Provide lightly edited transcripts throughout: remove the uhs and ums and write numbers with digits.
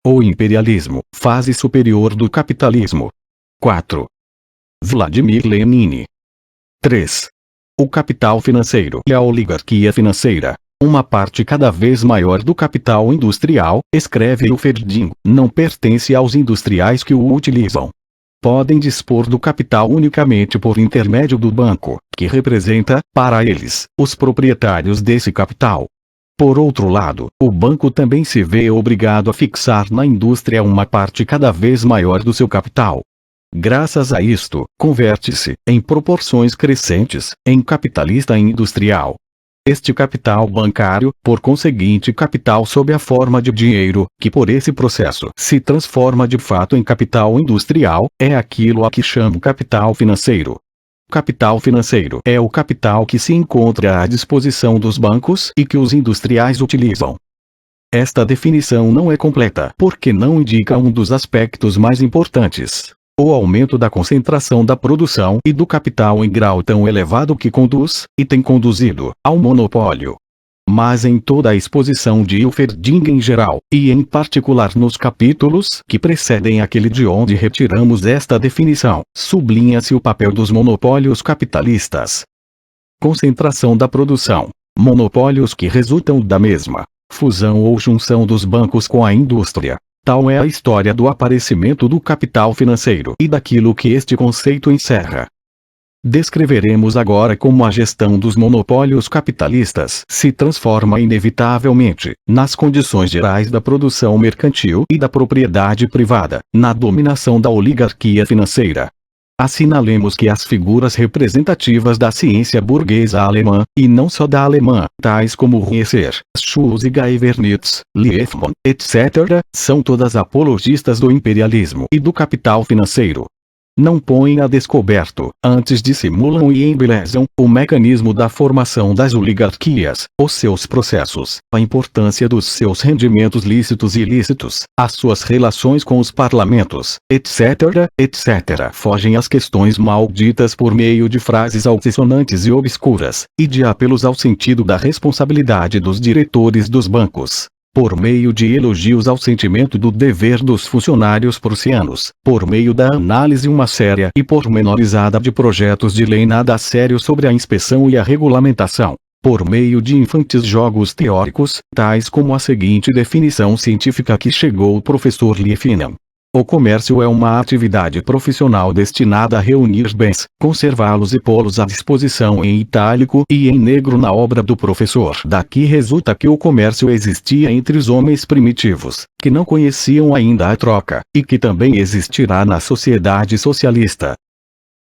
O imperialismo, fase superior do capitalismo. 4. Vladimir Lenin. 3. O capital financeiro e a oligarquia financeira. Uma parte cada vez maior do capital industrial, escreve o Ferdinand, não pertence aos industriais que o utilizam. Podem dispor do capital unicamente por intermédio do banco, que representa, para eles, os proprietários desse capital. Por outro lado, o banco também se vê obrigado a fixar na indústria uma parte cada vez maior do seu capital. Graças a isto, converte-se, em proporções crescentes, em capitalista industrial. Este capital bancário, por conseguinte capital sob a forma de dinheiro, que por esse processo se transforma de fato em capital industrial, é aquilo a que chamo capital financeiro. Capital financeiro é o capital que se encontra à disposição dos bancos e que os industriais utilizam. Esta definição não é completa porque não indica um dos aspectos mais importantes: o aumento da concentração da produção e do capital em grau tão elevado que conduz, e tem conduzido, ao monopólio. Mas em toda a exposição de Ferdinand em geral, e em particular nos capítulos que precedem aquele de onde retiramos esta definição, sublinha-se o papel dos monopólios capitalistas. Concentração da produção. Monopólios que resultam da mesma fusão ou junção dos bancos com a indústria. Tal é a história do aparecimento do capital financeiro e daquilo que este conceito encerra. Descreveremos agora como a gestão dos monopólios capitalistas se transforma inevitavelmente, nas condições gerais da produção mercantil e da propriedade privada, na dominação da oligarquia financeira. Assinalemos que as figuras representativas da ciência burguesa alemã, e não só da alemã, tais como Riesser, Schussiger e Wernitz, Liefman, etc., são todas apologistas do imperialismo e do capital financeiro. Não põem a descoberto, antes dissimulam e embelezam, o mecanismo da formação das oligarquias, os seus processos, a importância dos seus rendimentos lícitos e ilícitos, as suas relações com os parlamentos, etc., etc. Fogem às questões malditas por meio de frases altissonantes e obscuras, e de apelos ao sentido da responsabilidade dos diretores dos bancos. Por meio de elogios ao sentimento do dever dos funcionários prussianos, por meio da análise uma séria e pormenorizada de projetos de lei nada sério sobre a inspeção e a regulamentação, por meio de infantes jogos teóricos, tais como a seguinte definição científica que chegou o professor Liefman. O comércio é uma atividade profissional destinada a reunir bens, conservá-los e pô-los à disposição em itálico e em negro na obra do professor. Daqui resulta que o comércio existia entre os homens primitivos, que não conheciam ainda a troca, e que também existirá na sociedade socialista.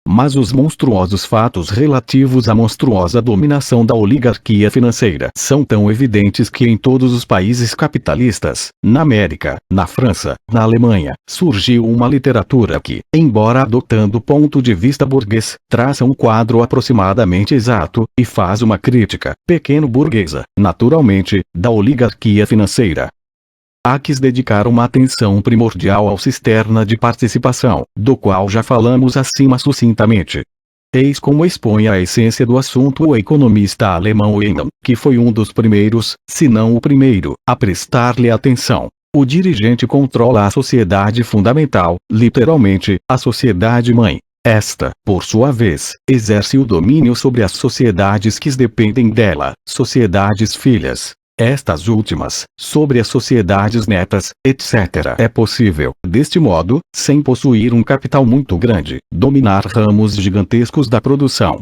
Mas os monstruosos fatos relativos à monstruosa dominação da oligarquia financeira são tão evidentes que em todos os países capitalistas, na América, na França, na Alemanha, surgiu uma literatura que, embora adotando o ponto de vista burguês, traça um quadro aproximadamente exato, e faz uma crítica, pequeno burguesa, naturalmente, da oligarquia financeira. Há que dedicar uma atenção primordial ao sistema de participação, do qual já falamos acima sucintamente. Eis como expõe a essência do assunto o economista alemão Heinemann, que foi um dos primeiros, se não o primeiro, a prestar-lhe atenção. O dirigente controla a sociedade fundamental, literalmente, a sociedade mãe. Esta, por sua vez, exerce o domínio sobre as sociedades que dependem dela, sociedades filhas. Estas últimas, sobre as sociedades netas, etc. É possível, deste modo, sem possuir um capital muito grande, dominar ramos gigantescos da produção.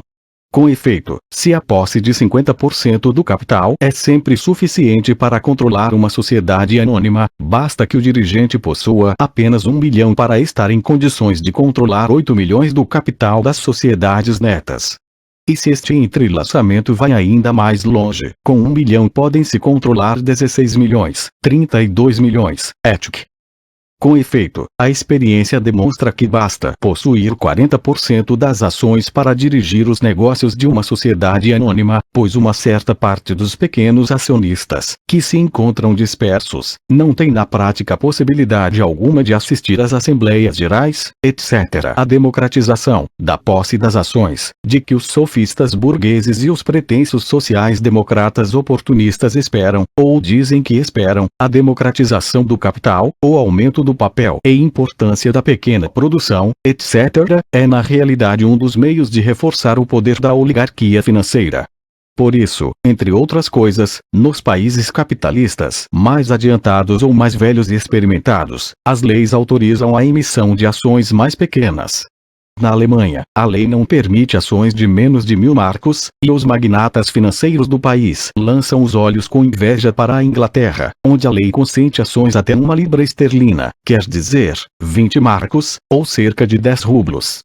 Com efeito, se a posse de 50% do capital é sempre suficiente para controlar uma sociedade anônima, basta que o dirigente possua apenas 1 milhão para estar em condições de controlar 8 milhões do capital das sociedades netas. E se este entrelaçamento vai ainda mais longe, com 1 milhão podem-se controlar 16 milhões, 32 milhões, etc. Com efeito, a experiência demonstra que basta possuir 40% das ações para dirigir os negócios de uma sociedade anônima, pois uma certa parte dos pequenos acionistas, que se encontram dispersos, não tem na prática possibilidade alguma de assistir às assembleias gerais, etc. A democratização da posse das ações, de que os sofistas burgueses e os pretensos sociais-democratas oportunistas esperam, ou dizem que esperam, a democratização do capital, o aumento do papel e importância da pequena produção, etc., é na realidade um dos meios de reforçar o poder da oligarquia financeira. Por isso, entre outras coisas, nos países capitalistas mais adiantados ou mais velhos e experimentados, as leis autorizam a emissão de ações mais pequenas. Na Alemanha, a lei não permite ações de menos de 1000 marcos, e os magnatas financeiros do país lançam os olhos com inveja para a Inglaterra, onde a lei consente ações até 1 libra esterlina, quer dizer, 20 marcos, ou cerca de 10 rublos.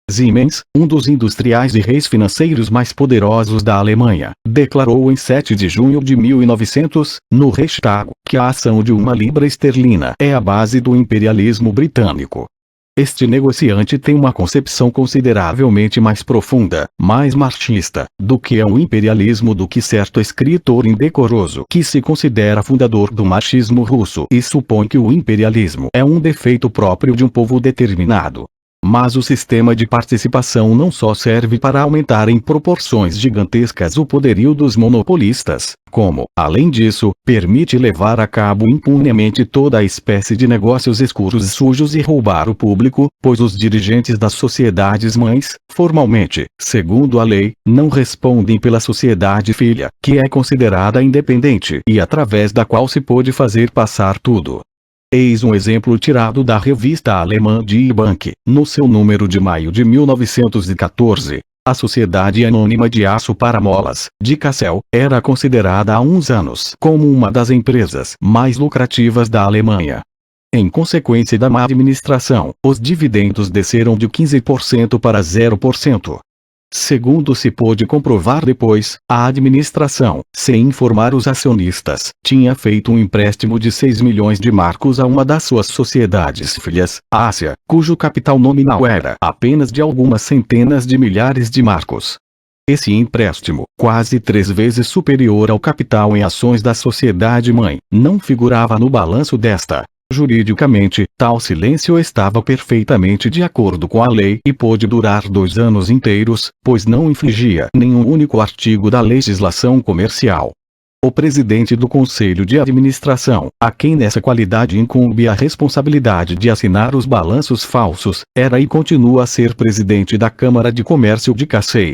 Siemens, um dos industriais e reis financeiros mais poderosos da Alemanha, declarou em 7 de junho de 1900, no Reichstag, que a ação de 1 libra esterlina é a base do imperialismo britânico. Este negociante tem uma concepção consideravelmente mais profunda, mais marxista, do que é o imperialismo do que certo escritor indecoroso que se considera fundador do marxismo russo e supõe que o imperialismo é um defeito próprio de um povo determinado. Mas o sistema de participação não só serve para aumentar em proporções gigantescas o poderio dos monopolistas, como, além disso, permite levar a cabo impunemente toda a espécie de negócios escuros e sujos e roubar o público, pois os dirigentes das sociedades-mães, formalmente, segundo a lei, não respondem pela sociedade filha, que é considerada independente e através da qual se pode fazer passar tudo. Eis um exemplo tirado da revista alemã Die Bank, no seu número de maio de 1914. A Sociedade Anônima de Aço para Molas, de Kassel, era considerada há uns anos como uma das empresas mais lucrativas da Alemanha. Em consequência da má administração, os dividendos desceram de 15% para 0%. Segundo se pôde comprovar depois, a administração, sem informar os acionistas, tinha feito um empréstimo de 6 milhões de marcos a uma das suas sociedades filhas, a Ásia, cujo capital nominal era apenas de algumas centenas de milhares de marcos. Esse empréstimo, quase 3 vezes superior ao capital em ações da sociedade-mãe, não figurava no balanço desta. Juridicamente, tal silêncio estava perfeitamente de acordo com a lei e pôde durar 2 anos inteiros, pois não infringia nenhum único artigo da legislação comercial. O presidente do Conselho de Administração, a quem nessa qualidade incumbe a responsabilidade de assinar os balanços falsos, era e continua a ser presidente da Câmara de Comércio de Kassel.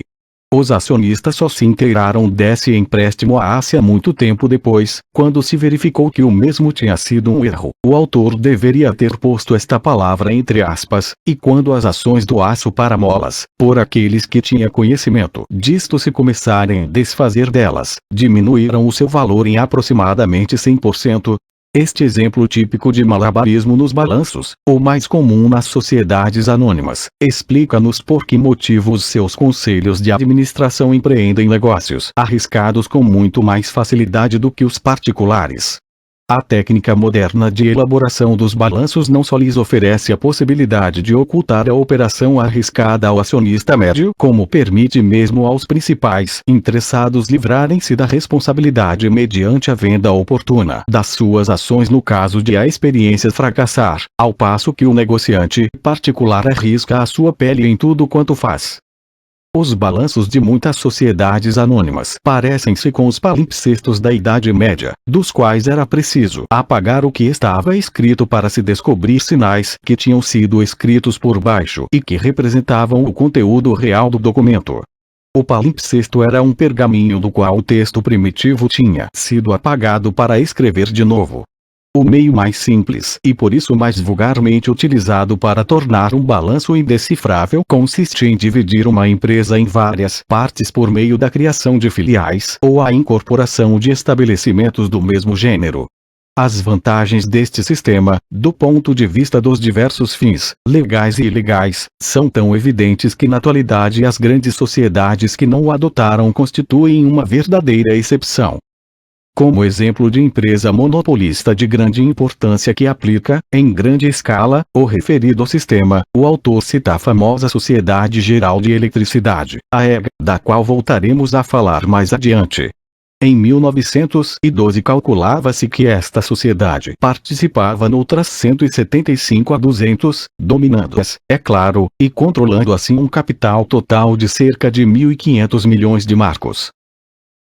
Os acionistas só se inteiraram desse empréstimo à Ásia muito tempo depois, quando se verificou que o mesmo tinha sido um erro. O autor deveria ter posto esta palavra entre aspas, e quando as ações do aço para molas, por aqueles que tinham conhecimento disto se começarem a desfazer delas, diminuíram o seu valor em aproximadamente 100%. Este exemplo típico de malabarismo nos balanços, o mais comum nas sociedades anônimas, explica-nos por que motivos seus conselhos de administração empreendem negócios arriscados com muito mais facilidade do que os particulares. A técnica moderna de elaboração dos balanços não só lhes oferece a possibilidade de ocultar a operação arriscada ao acionista médio, como permite mesmo aos principais interessados livrarem-se da responsabilidade mediante a venda oportuna das suas ações no caso de a experiência fracassar, ao passo que o negociante particular arrisca a sua pele em tudo quanto faz. Os balanços de muitas sociedades anônimas parecem-se com os palimpsestos da Idade Média, dos quais era preciso apagar o que estava escrito para se descobrir sinais que tinham sido escritos por baixo e que representavam o conteúdo real do documento. O palimpsesto era um pergaminho do qual o texto primitivo tinha sido apagado para escrever de novo. O meio mais simples e por isso mais vulgarmente utilizado para tornar um balanço indecifrável consiste em dividir uma empresa em várias partes por meio da criação de filiais ou a incorporação de estabelecimentos do mesmo gênero. As vantagens deste sistema, do ponto de vista dos diversos fins, legais e ilegais, são tão evidentes que na atualidade as grandes sociedades que não o adotaram constituem uma verdadeira exceção. Como exemplo de empresa monopolista de grande importância que aplica, em grande escala, o referido sistema, o autor cita a famosa Sociedade Geral de Eletricidade, a EGA, da qual voltaremos a falar mais adiante. Em 1912 calculava-se que esta sociedade participava noutras 175 a 200, dominando-as, é claro, e controlando assim um capital total de cerca de 1.500 milhões de marcos.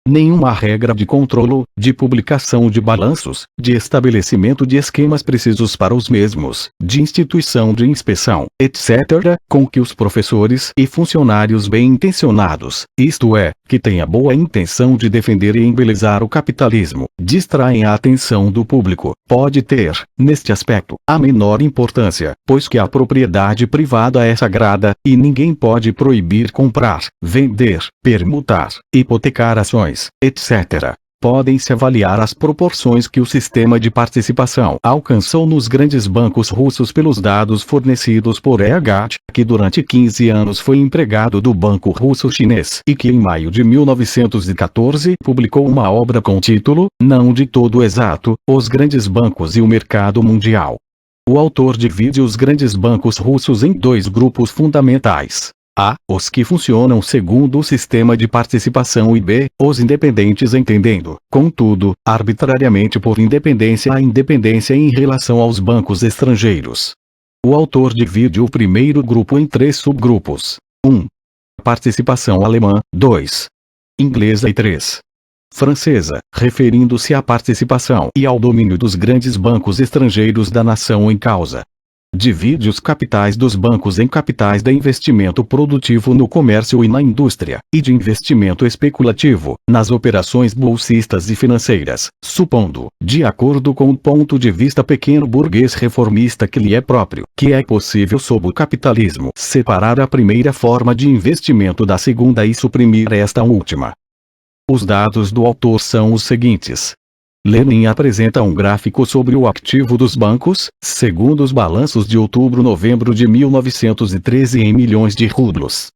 Nenhuma regra de controlo, de publicação de balanços, de estabelecimento de esquemas precisos para os mesmos, de instituição de inspeção, etc., com que os professores e funcionários bem-intencionados, isto é, que têm a boa intenção de defender e embelezar o capitalismo, distraem a atenção do público, pode ter, neste aspecto, a menor importância, pois que a propriedade privada é sagrada, e ninguém pode proibir comprar, vender, permutar, hipotecar ações, etc. Podem-se avaliar as proporções que o sistema de participação alcançou nos grandes bancos russos pelos dados fornecidos por EGAT, que durante 15 anos foi empregado do Banco Russo Chinês e que em maio de 1914 publicou uma obra com o título, não de todo exato, Os Grandes Bancos e o Mercado Mundial. O autor divide os grandes bancos russos em dois grupos fundamentais. A. Os que funcionam segundo o sistema de participação e B. Os independentes entendendo, contudo, arbitrariamente por independência a independência em relação aos bancos estrangeiros. O autor divide o primeiro grupo em 3 subgrupos. 1. Participação alemã, 2. Inglesa e 3. Francesa, referindo-se à participação e ao domínio dos grandes bancos estrangeiros da nação em causa. Divide os capitais dos bancos em capitais de investimento produtivo no comércio e na indústria, e de investimento especulativo, nas operações bolsistas e financeiras, supondo, de acordo com o ponto de vista pequeno burguês reformista que lhe é próprio, que é possível sob o capitalismo separar a primeira forma de investimento da segunda e suprimir esta última. Os dados do autor são os seguintes. Lenin apresenta um gráfico sobre o ativo dos bancos, segundo os balanços de outubro-novembro de 1913 em milhões de rublos.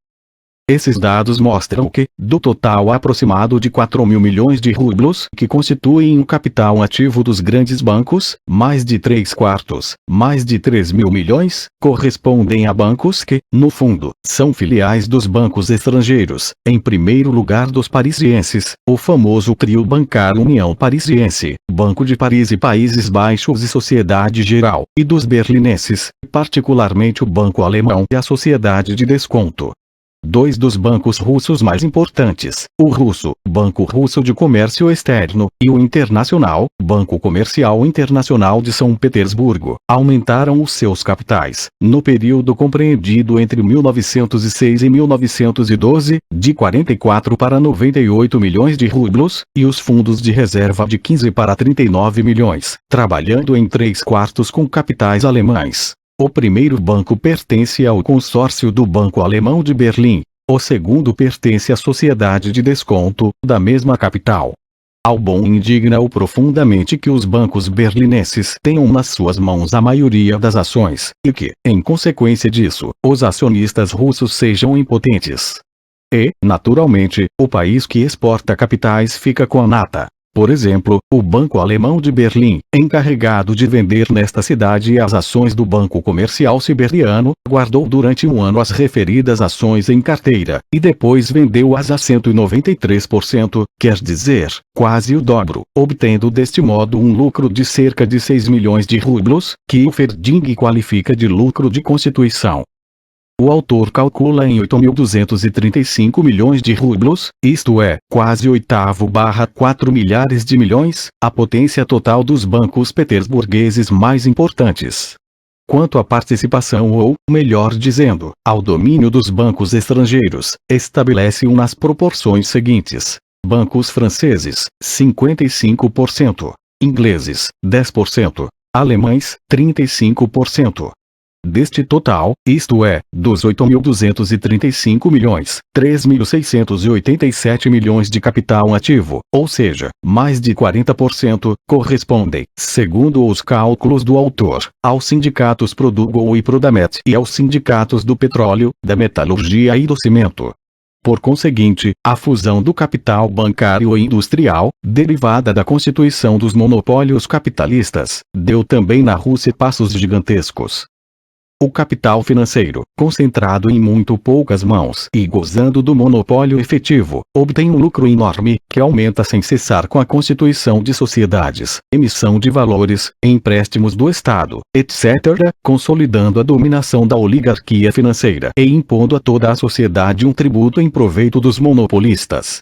Esses dados mostram que, do total aproximado de 4.000 milhões de rublos que constituem o capital ativo dos grandes bancos, mais de 3/4, mais de 3.000 milhões, correspondem a bancos que, no fundo, são filiais dos bancos estrangeiros, em primeiro lugar dos parisienses, o famoso trio bancário União Parisiense, Banco de Paris e Países Baixos e Sociedade Geral, e dos berlinenses, particularmente o Banco Alemão e a Sociedade de Desconto. 2 dos bancos russos mais importantes, o russo, Banco Russo de Comércio Externo, e o internacional, Banco Comercial Internacional de São Petersburgo, aumentaram os seus capitais, no período compreendido entre 1906 e 1912, de 44 para 98 milhões de rublos, e os fundos de reserva de 15 para 39 milhões, trabalhando em 3/4 com capitais alemães. O primeiro banco pertence ao consórcio do Banco Alemão de Berlim. O segundo pertence à Sociedade de Desconto, da mesma capital. Albon indigna-o profundamente que os bancos berlinenses tenham nas suas mãos a maioria das ações, e que, em consequência disso, os acionistas russos sejam impotentes. E, naturalmente, o país que exporta capitais fica com a nata. Por exemplo, o Banco Alemão de Berlim, encarregado de vender nesta cidade as ações do Banco Comercial Siberiano, guardou durante um ano as referidas ações em carteira, e depois vendeu-as a 193%, quer dizer, quase o dobro, obtendo deste modo um lucro de cerca de 6 milhões de rublos, que o Ferdinand qualifica de lucro de constituição. O autor calcula em 8.235 milhões de rublos, isto é, quase 8/4 milhares de milhões, a potência total dos bancos petersburgueses mais importantes. Quanto à participação ou, melhor dizendo, ao domínio dos bancos estrangeiros, estabelece-o nas proporções seguintes. Bancos franceses, 55%. Ingleses, 10%. Alemães, 35%. Deste total, isto é, dos 8.235 milhões, 3.687 milhões de capital ativo, ou seja, mais de 40%, correspondem, segundo os cálculos do autor, aos sindicatos Produgol e Prodamet e aos sindicatos do petróleo, da metalurgia e do cimento. Por conseguinte, a fusão do capital bancário e industrial, derivada da constituição dos monopólios capitalistas, deu também na Rússia passos gigantescos. O capital financeiro, concentrado em muito poucas mãos e gozando do monopólio efetivo, obtém um lucro enorme, que aumenta sem cessar com a constituição de sociedades, emissão de valores, empréstimos do Estado, etc., consolidando a dominação da oligarquia financeira e impondo a toda a sociedade um tributo em proveito dos monopolistas.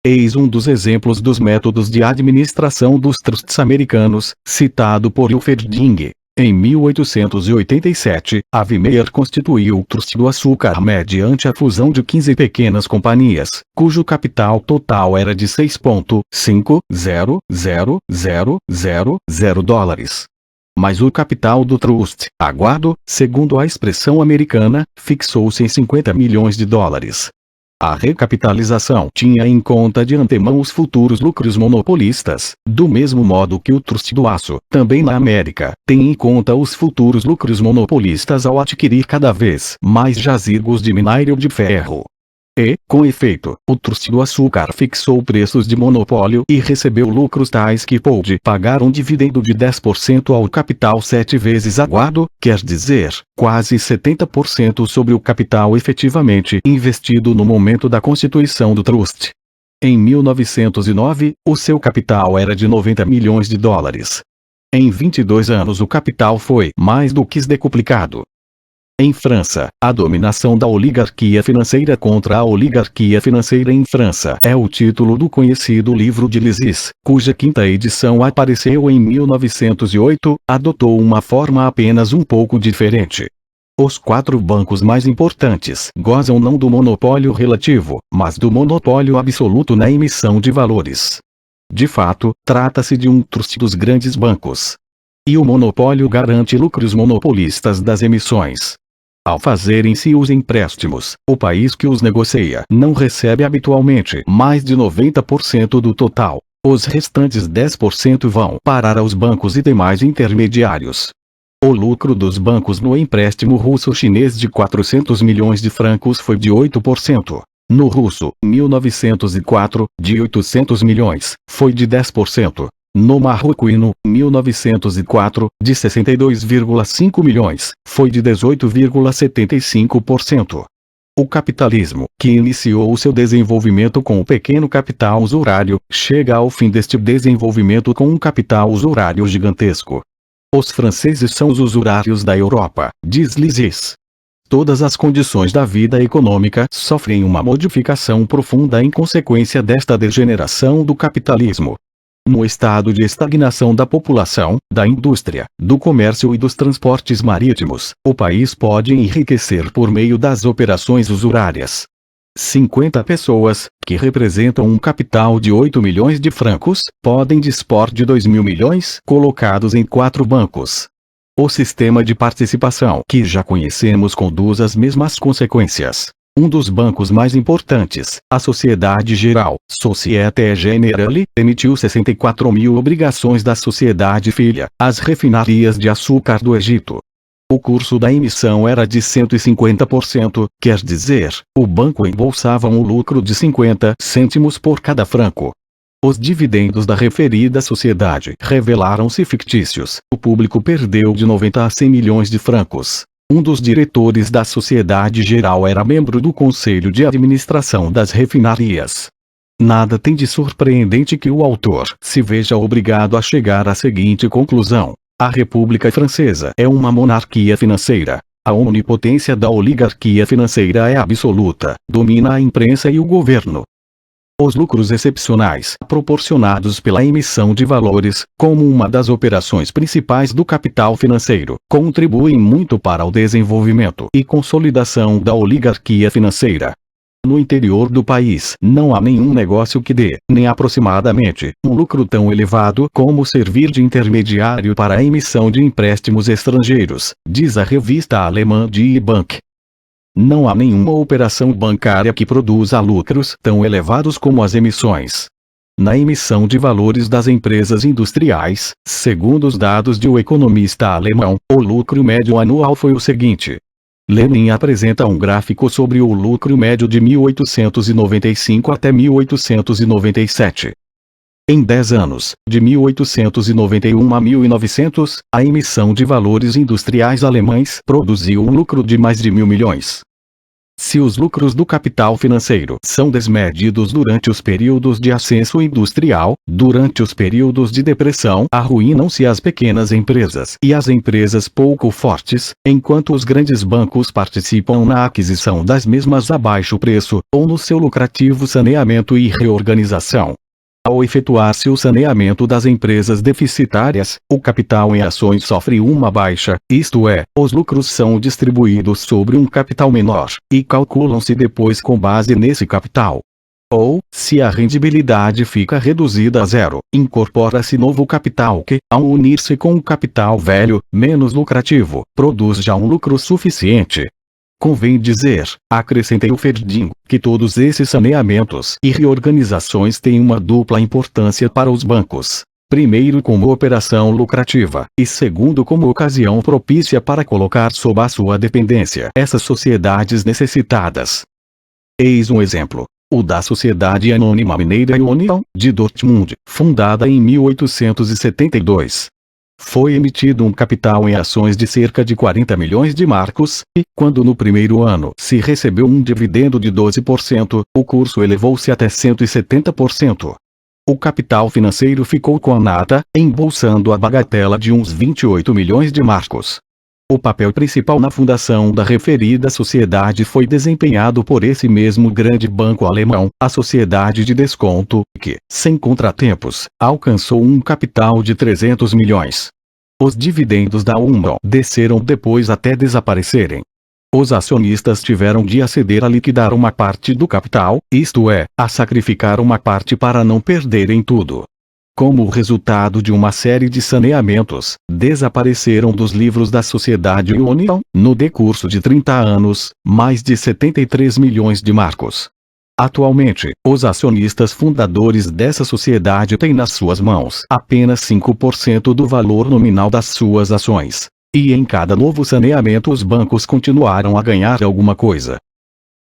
Eis um dos exemplos dos métodos de administração dos trusts americanos, citado por Ilferding. Em 1887, a Weimar constituiu o Trust do Açúcar mediante a fusão de 15 pequenas companhias, cujo capital total era de $6,500,000. Mas o capital do Trust, aguardo, segundo a expressão americana, fixou-se em $50 milhões. A recapitalização tinha em conta de antemão os futuros lucros monopolistas, do mesmo modo que o Trust do Aço, também na América, tem em conta os futuros lucros monopolistas ao adquirir cada vez mais jazigos de minério de ferro. E, com efeito, o Trust do Açúcar fixou preços de monopólio e recebeu lucros tais que pôde pagar um dividendo de 10% ao capital 7 vezes aguardo, quer dizer, quase 70% sobre o capital efetivamente investido no momento da constituição do Trust. Em 1909, o seu capital era de $90 milhões. Em 22 anos o capital foi mais do que decuplicado. Em França, a dominação da oligarquia financeira contra a oligarquia financeira em França é o título do conhecido livro de Lisis, cuja quinta edição apareceu em 1908, adotou uma forma apenas um pouco diferente. Os 4 bancos mais importantes gozam não do monopólio relativo, mas do monopólio absoluto na emissão de valores. De fato, trata-se de um trust dos grandes bancos. E o monopólio garante lucros monopolistas das emissões. Ao fazerem-se os empréstimos, o país que os negocia não recebe habitualmente mais de 90% do total. Os restantes 10% vão parar aos bancos e demais intermediários. O lucro dos bancos no empréstimo russo-chinês de 400 milhões de francos foi de 8%. No russo, 1904, de 800 milhões, foi de 10%. No marroquino, 1904, de 62,5 milhões, foi de 18,75%. O capitalismo, que iniciou seu desenvolvimento com o pequeno capital usurário, chega ao fim deste desenvolvimento com um capital usurário gigantesco. Os franceses são os usurários da Europa, diz Lisis. Todas as condições da vida econômica sofrem uma modificação profunda em consequência desta degeneração do capitalismo. No estado de estagnação da população, da indústria, do comércio e dos transportes marítimos, o país pode enriquecer por meio das operações usurárias. 50 pessoas, que representam um capital de 8 milhões de francos, podem dispor de 2.000 milhões colocados em 4 bancos. O sistema de participação que já conhecemos conduz às mesmas consequências. Um dos bancos mais importantes, a Sociedade Geral, Société Générale, emitiu 64 mil obrigações da sociedade filha, as refinarias de açúcar do Egito. O curso da emissão era de 150%, quer dizer, o banco embolsava um lucro de 50 cêntimos por cada franco. Os dividendos da referida sociedade revelaram-se fictícios, o público perdeu de 90 a 100 milhões de francos. Um dos diretores da Sociedade Geral era membro do Conselho de Administração das Refinarias. Nada tem de surpreendente que o autor se veja obrigado a chegar à seguinte conclusão: a República Francesa é uma monarquia financeira. A onipotência da oligarquia financeira é absoluta, domina a imprensa e o governo. Os lucros excepcionais proporcionados pela emissão de valores, como uma das operações principais do capital financeiro, contribuem muito para o desenvolvimento e consolidação da oligarquia financeira. No interior do país, não há nenhum negócio que dê, nem aproximadamente, um lucro tão elevado como servir de intermediário para a emissão de empréstimos estrangeiros, diz a revista alemã Die Bank. Não há nenhuma operação bancária que produza lucros tão elevados como as emissões. Na emissão de valores das empresas industriais, segundo os dados de um economista alemão, o lucro médio anual foi o seguinte: Lenin apresenta um gráfico sobre o lucro médio de 1895 até 1897. Em 10 anos, de 1891 a 1900, a emissão de valores industriais alemães produziu um lucro de mais de 1.000 milhões. Se os lucros do capital financeiro são desmedidos durante os períodos de ascenso industrial, durante os períodos de depressão arruinam-se as pequenas empresas e as empresas pouco fortes, enquanto os grandes bancos participam na aquisição das mesmas a baixo preço, ou no seu lucrativo saneamento e reorganização. Ao efetuar-se o saneamento das empresas deficitárias, o capital em ações sofre uma baixa, isto é, os lucros são distribuídos sobre um capital menor, e calculam-se depois com base nesse capital. Ou, se a rendibilidade fica reduzida a zero, incorpora-se novo capital que, ao unir-se com um capital velho, menos lucrativo, produz já um lucro suficiente. Convém dizer, acrescentei Ferdinand, que todos esses saneamentos e reorganizações têm uma dupla importância para os bancos. Primeiro como operação lucrativa, e segundo como ocasião propícia para colocar sob a sua dependência essas sociedades necessitadas. Eis um exemplo. O da Sociedade Anônima Mineira União, de Dortmund, fundada em 1872. Foi emitido um capital em ações de cerca de 40 milhões de marcos, e, quando no primeiro ano se recebeu um dividendo de 12%, o curso elevou-se até 170%. O capital financeiro ficou com a nata, embolsando a bagatela de uns 28 milhões de marcos. O papel principal na fundação da referida sociedade foi desempenhado por esse mesmo grande banco alemão, a Sociedade de Desconto, que, sem contratempos, alcançou um capital de 300 milhões. Os dividendos da União desceram depois até desaparecerem. Os acionistas tiveram de aceder a liquidar uma parte do capital, isto é, a sacrificar uma parte para não perderem tudo. Como resultado de uma série de saneamentos, desapareceram dos livros da Sociedade União, no decurso de 30 anos, mais de 73 milhões de marcos. Atualmente, os acionistas fundadores dessa sociedade têm nas suas mãos apenas 5% do valor nominal das suas ações. E em cada novo saneamento os bancos continuaram a ganhar alguma coisa.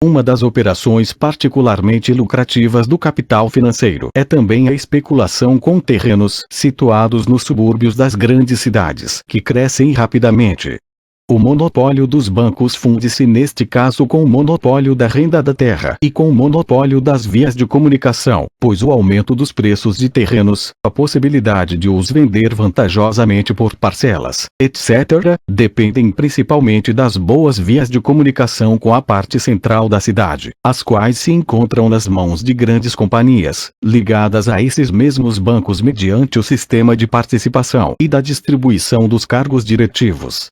Uma das operações particularmente lucrativas do capital financeiro é também a especulação com terrenos situados nos subúrbios das grandes cidades, que crescem rapidamente. O monopólio dos bancos funde-se neste caso com o monopólio da renda da terra e com o monopólio das vias de comunicação, pois o aumento dos preços de terrenos, a possibilidade de os vender vantajosamente por parcelas, etc., dependem principalmente das boas vias de comunicação com a parte central da cidade, as quais se encontram nas mãos de grandes companhias, ligadas a esses mesmos bancos mediante o sistema de participação e da distribuição dos cargos diretivos.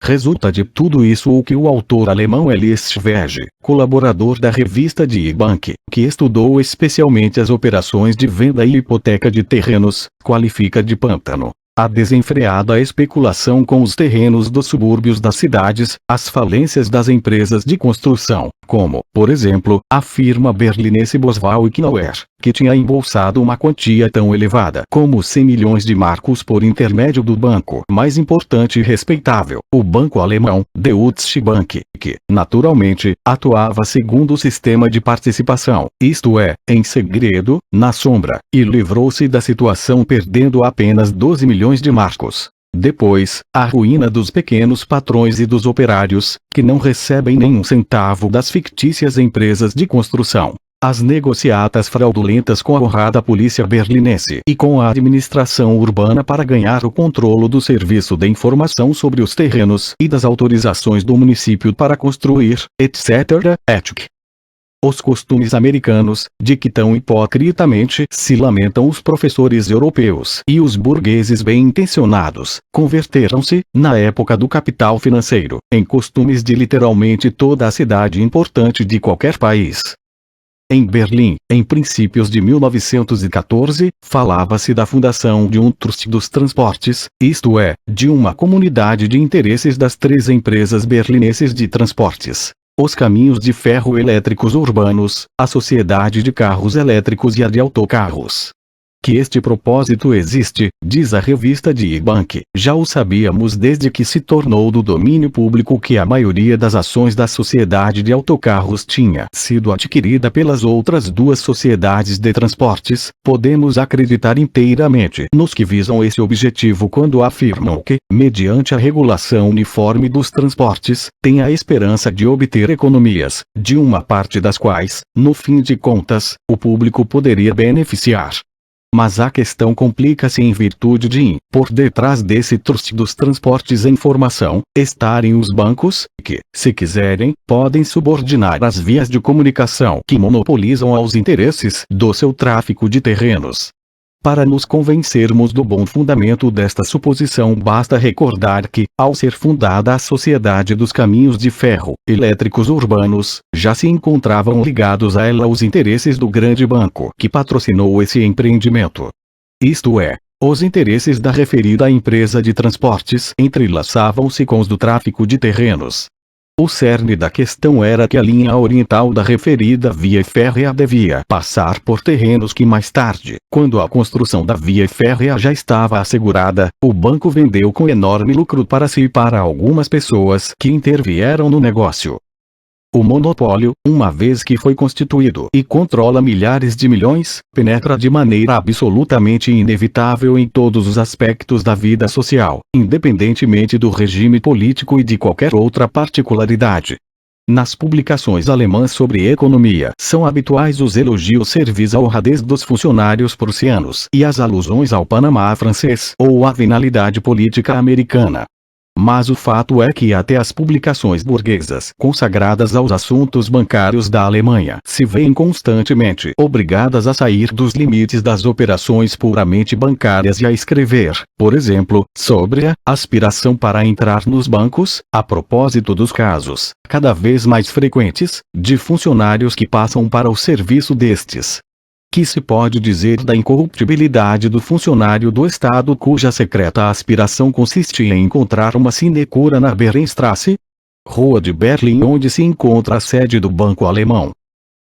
Resulta de tudo isso o que o autor alemão Elias Schwege, colaborador da revista Die Bank, que estudou especialmente as operações de venda e hipoteca de terrenos, qualifica de pântano. A desenfreada especulação com os terrenos dos subúrbios das cidades, as falências das empresas de construção, como, por exemplo, a firma berlinense Boswell e Knauer, que tinha embolsado uma quantia tão elevada como 100 milhões de marcos por intermédio do banco mais importante e respeitável, o banco alemão, Deutsche Bank, que, naturalmente, atuava segundo o sistema de participação, isto é, em segredo, na sombra, e livrou-se da situação perdendo apenas 12 milhões de marcos. Depois, a ruína dos pequenos patrões e dos operários, que não recebem nenhum centavo das fictícias empresas de construção. As negociatas fraudulentas com a honrada polícia berlinense e com a administração urbana para ganhar o controlo do serviço de informação sobre os terrenos e das autorizações do município para construir, etc., etc. Os costumes americanos, de que tão hipocritamente se lamentam os professores europeus e os burgueses bem-intencionados, converteram-se, na época do capital financeiro, em costumes de literalmente toda a cidade importante de qualquer país. Em Berlim, em princípios de 1914, falava-se da fundação de um trust dos transportes, isto é, de uma comunidade de interesses das 3 empresas berlinenses de transportes: os caminhos de ferro elétricos urbanos, a sociedade de carros elétricos e a de autocarros. que este propósito existe, diz a revista de Ibank, já o sabíamos desde que se tornou do domínio público que a maioria das ações da sociedade de autocarros tinha sido adquirida pelas outras duas sociedades de transportes. Podemos acreditar inteiramente nos que visam esse objetivo quando afirmam que, mediante a regulação uniforme dos transportes, tem a esperança de obter economias, de uma parte das quais, no fim de contas, o público poderia beneficiar. Mas a questão complica-se em virtude de, por detrás desse trust dos transportes em formação, estarem os bancos, que, se quiserem, podem subordinar as vias de comunicação que monopolizam aos interesses do seu tráfico de terrenos. Para nos convencermos do bom fundamento desta suposição, basta recordar que, ao ser fundada a Sociedade dos Caminhos de Ferro Elétricos Urbanos, já se encontravam ligados a ela os interesses do grande banco que patrocinou esse empreendimento. Isto é, os interesses da referida empresa de transportes entrelaçavam-se com os do tráfico de terrenos. O cerne da questão era que a linha oriental da referida via férrea devia passar por terrenos que mais tarde, quando a construção da via férrea já estava assegurada, o banco vendeu com enorme lucro para si e para algumas pessoas que intervieram no negócio. O monopólio, uma vez que foi constituído e controla milhares de milhões, penetra de maneira absolutamente inevitável em todos os aspectos da vida social, independentemente do regime político e de qualquer outra particularidade. Nas publicações alemãs sobre economia, são habituais os elogios servis à honradez dos funcionários prussianos e as alusões ao Panamá francês ou à venalidade política americana. Mas o fato é que até as publicações burguesas consagradas aos assuntos bancários da Alemanha se veem constantemente obrigadas a sair dos limites das operações puramente bancárias e a escrever, por exemplo, sobre a aspiração para entrar nos bancos, a propósito dos casos, cada vez mais frequentes, de funcionários que passam para o serviço destes. Que se pode dizer da incorruptibilidade do funcionário do Estado cuja secreta aspiração consistia em encontrar uma sinecura na Berenstrasse, rua de Berlim, onde se encontra a sede do Banco Alemão?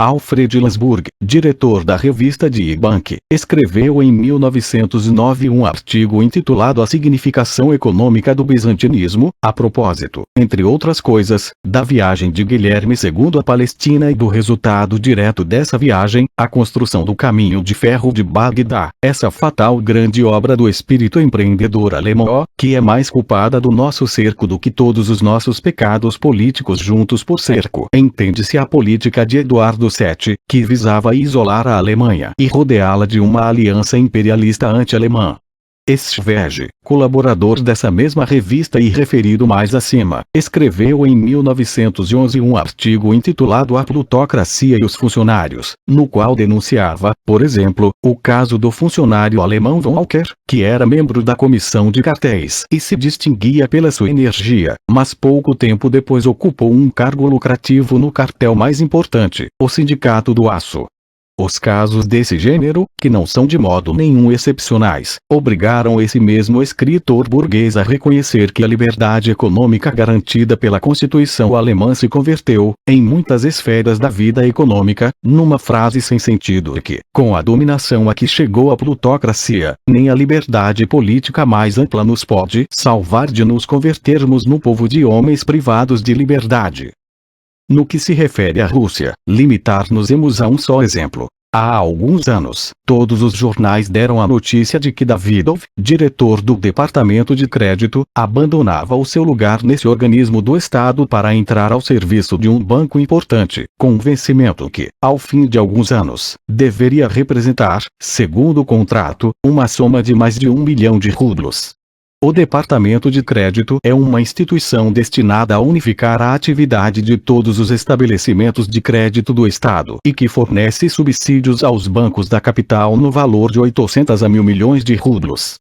Alfred Lansburg, diretor da revista Die Bank, escreveu em 1909 um artigo intitulado A Significação Econômica do Bizantinismo, a propósito, entre outras coisas, da viagem de Guilherme II à Palestina e do resultado direto dessa viagem, a construção do caminho de ferro de Bagdá, essa fatal grande obra do espírito empreendedor alemão, que é mais culpada do nosso cerco do que todos os nossos pecados políticos juntos por cerco. Entende-se a política de Eduardo VII, que visava isolar a Alemanha e rodeá-la de uma aliança imperialista anti-alemã. Schwege, colaborador dessa mesma revista e referido mais acima, escreveu em 1911 um artigo intitulado A Plutocracia e os Funcionários, no qual denunciava, por exemplo, o caso do funcionário alemão von Walker, que era membro da comissão de cartéis e se distinguia pela sua energia, mas pouco tempo depois ocupou um cargo lucrativo no cartel mais importante, o Sindicato do Aço. Os casos desse gênero, que não são de modo nenhum excepcionais, obrigaram esse mesmo escritor burguês a reconhecer que a liberdade econômica garantida pela Constituição alemã se converteu, em muitas esferas da vida econômica, numa frase sem sentido e que, com a dominação a que chegou a plutocracia, nem a liberdade política mais ampla nos pode salvar de nos convertermos no povo de homens privados de liberdade. No que se refere à Rússia, limitar-nos-emos a um só exemplo. Há alguns anos, todos os jornais deram a notícia de que Davidov, diretor do Departamento de Crédito, abandonava o seu lugar nesse organismo do Estado para entrar ao serviço de um banco importante, com um vencimento que, ao fim de alguns anos, deveria representar, segundo o contrato, uma soma de mais de 1 milhão de rublos. O Departamento de Crédito é uma instituição destinada a unificar a atividade de todos os estabelecimentos de crédito do Estado e que fornece subsídios aos bancos da capital no valor de 800 a 1.000 milhões de rublos.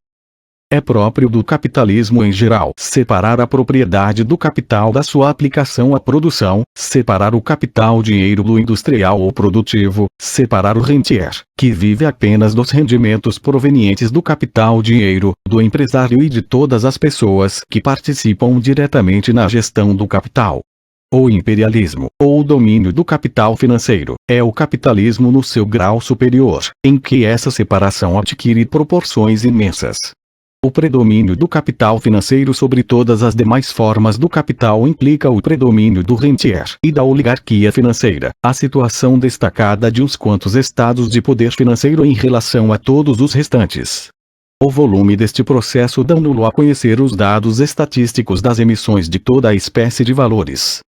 É próprio do capitalismo em geral separar a propriedade do capital da sua aplicação à produção, separar o capital dinheiro do industrial ou produtivo, separar o rentier, que vive apenas dos rendimentos provenientes do capital dinheiro, do empresário e de todas as pessoas que participam diretamente na gestão do capital. O imperialismo, ou o domínio do capital financeiro, é o capitalismo no seu grau superior, em que essa separação adquire proporções imensas. O predomínio do capital financeiro sobre todas as demais formas do capital implica o predomínio do rentier e da oligarquia financeira, a situação destacada de uns quantos estados de poder financeiro em relação a todos os restantes. O volume deste processo dá-nos a conhecer os dados estatísticos das emissões de toda a espécie de valores.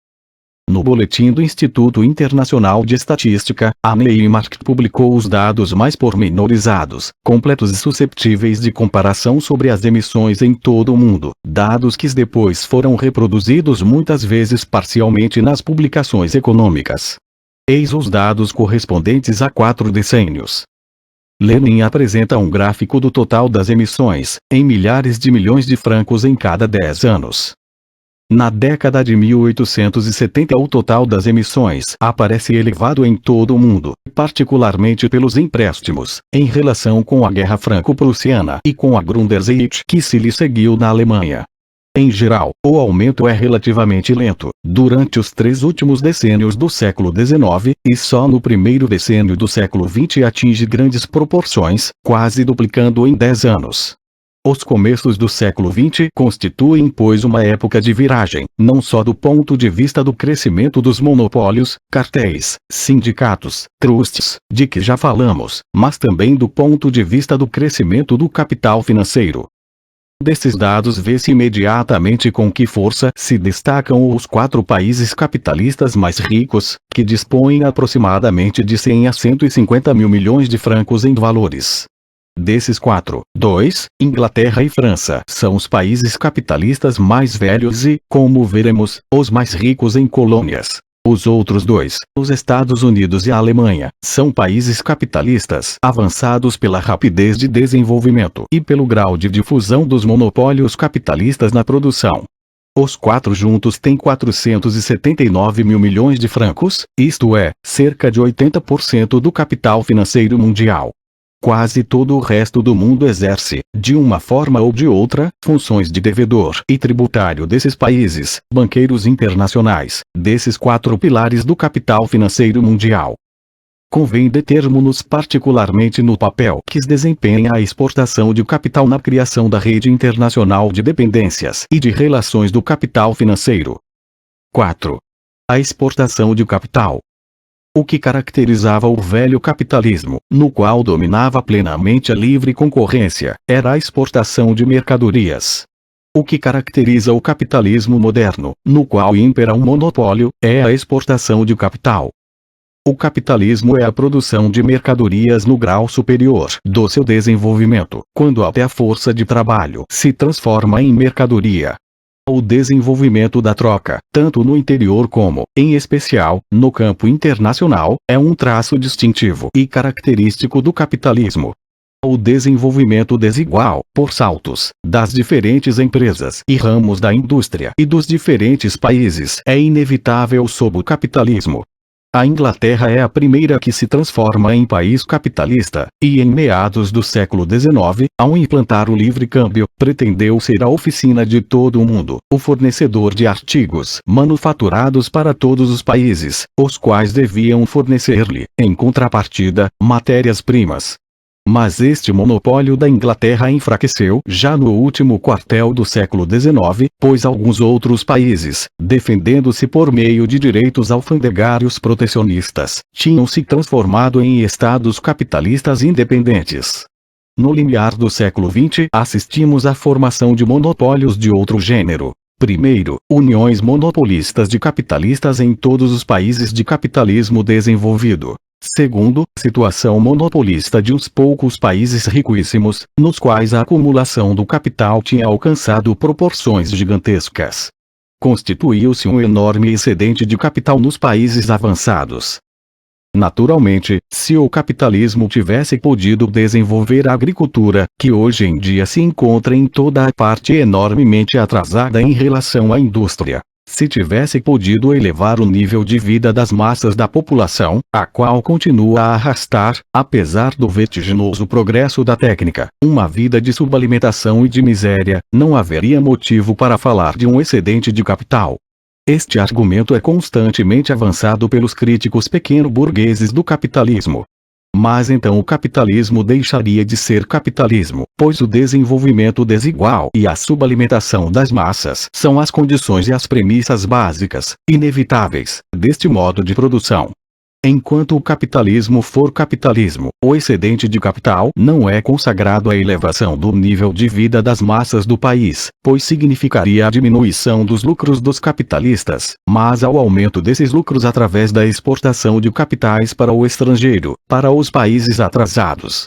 No boletim do Instituto Internacional de Estatística, a Neimark publicou os dados mais pormenorizados, completos e susceptíveis de comparação sobre as emissões em todo o mundo, dados que depois foram reproduzidos muitas vezes parcialmente nas publicações econômicas. Eis os dados correspondentes a 4 decênios. Lenin apresenta um gráfico do total das emissões, em milhares de milhões de francos em cada 10 anos. Na década de 1870 o total das emissões aparece elevado em todo o mundo, particularmente pelos empréstimos, em relação com a Guerra Franco-Prussiana e com a Grunderzeit que se lhe seguiu na Alemanha. Em geral, o aumento é relativamente lento, durante os 3 últimos decênios do século XIX, e só no primeiro decênio do século XX atinge grandes proporções, quase duplicando em 10 anos. Os começos do século XX constituem, pois, uma época de viragem, não só do ponto de vista do crescimento dos monopólios, cartéis, sindicatos, trusts, de que já falamos, mas também do ponto de vista do crescimento do capital financeiro. Desses dados vê-se imediatamente com que força se destacam os 4 países capitalistas mais ricos, que dispõem aproximadamente de 100 a 150 mil milhões de francos em valores. Desses 4, 2, Inglaterra e França, são os países capitalistas mais velhos e, como veremos, os mais ricos em colônias. Os outros 2, os Estados Unidos e a Alemanha, são países capitalistas avançados pela rapidez de desenvolvimento e pelo grau de difusão dos monopólios capitalistas na produção. Os 4 juntos têm 479 mil milhões de francos, isto é, cerca de 80% do capital financeiro mundial. Quase todo o resto do mundo exerce, de uma forma ou de outra, funções de devedor e tributário desses países, banqueiros internacionais, desses 4 pilares do capital financeiro mundial. Convém determos-nos particularmente no papel que desempenha a exportação de capital na criação da rede internacional de dependências e de relações do capital financeiro. 4. A exportação de capital. O que caracterizava o velho capitalismo, no qual dominava plenamente a livre concorrência, era a exportação de mercadorias. O que caracteriza o capitalismo moderno, no qual impera um monopólio, é a exportação de capital. O capitalismo é a produção de mercadorias no grau superior do seu desenvolvimento, quando até a força de trabalho se transforma em mercadoria. O desenvolvimento da troca, tanto no interior como, em especial, no campo internacional, é um traço distintivo e característico do capitalismo. O desenvolvimento desigual, por saltos, das diferentes empresas e ramos da indústria e dos diferentes países é inevitável sob o capitalismo. A Inglaterra é a primeira que se transforma em país capitalista, e em meados do século XIX, ao implantar o livre câmbio, pretendeu ser a oficina de todo o mundo, o fornecedor de artigos manufaturados para todos os países, os quais deviam fornecer-lhe, em contrapartida, matérias-primas. Mas este monopólio da Inglaterra enfraqueceu já no último quartel do século XIX, pois alguns outros países, defendendo-se por meio de direitos alfandegários protecionistas, tinham se transformado em estados capitalistas independentes. No limiar do século XX assistimos à formação de monopólios de outro gênero. Primeiro, uniões monopolistas de capitalistas em todos os países de capitalismo desenvolvido. Segundo, situação monopolista de uns poucos países riquíssimos, nos quais a acumulação do capital tinha alcançado proporções gigantescas. Constituiu-se um enorme excedente de capital nos países avançados. Naturalmente, se o capitalismo tivesse podido desenvolver a agricultura, que hoje em dia se encontra em toda a parte enormemente atrasada em relação à indústria, se tivesse podido elevar o nível de vida das massas da população, a qual continua a arrastar, apesar do vertiginoso progresso da técnica, uma vida de subalimentação e de miséria, não haveria motivo para falar de um excedente de capital. Este argumento é constantemente avançado pelos críticos pequeno-burgueses do capitalismo. Mas então o capitalismo deixaria de ser capitalismo, pois o desenvolvimento desigual e a subalimentação das massas são as condições e as premissas básicas, inevitáveis, deste modo de produção. Enquanto o capitalismo for capitalismo, o excedente de capital não é consagrado à elevação do nível de vida das massas do país, pois significaria a diminuição dos lucros dos capitalistas, mas ao aumento desses lucros através da exportação de capitais para o estrangeiro, para os países atrasados.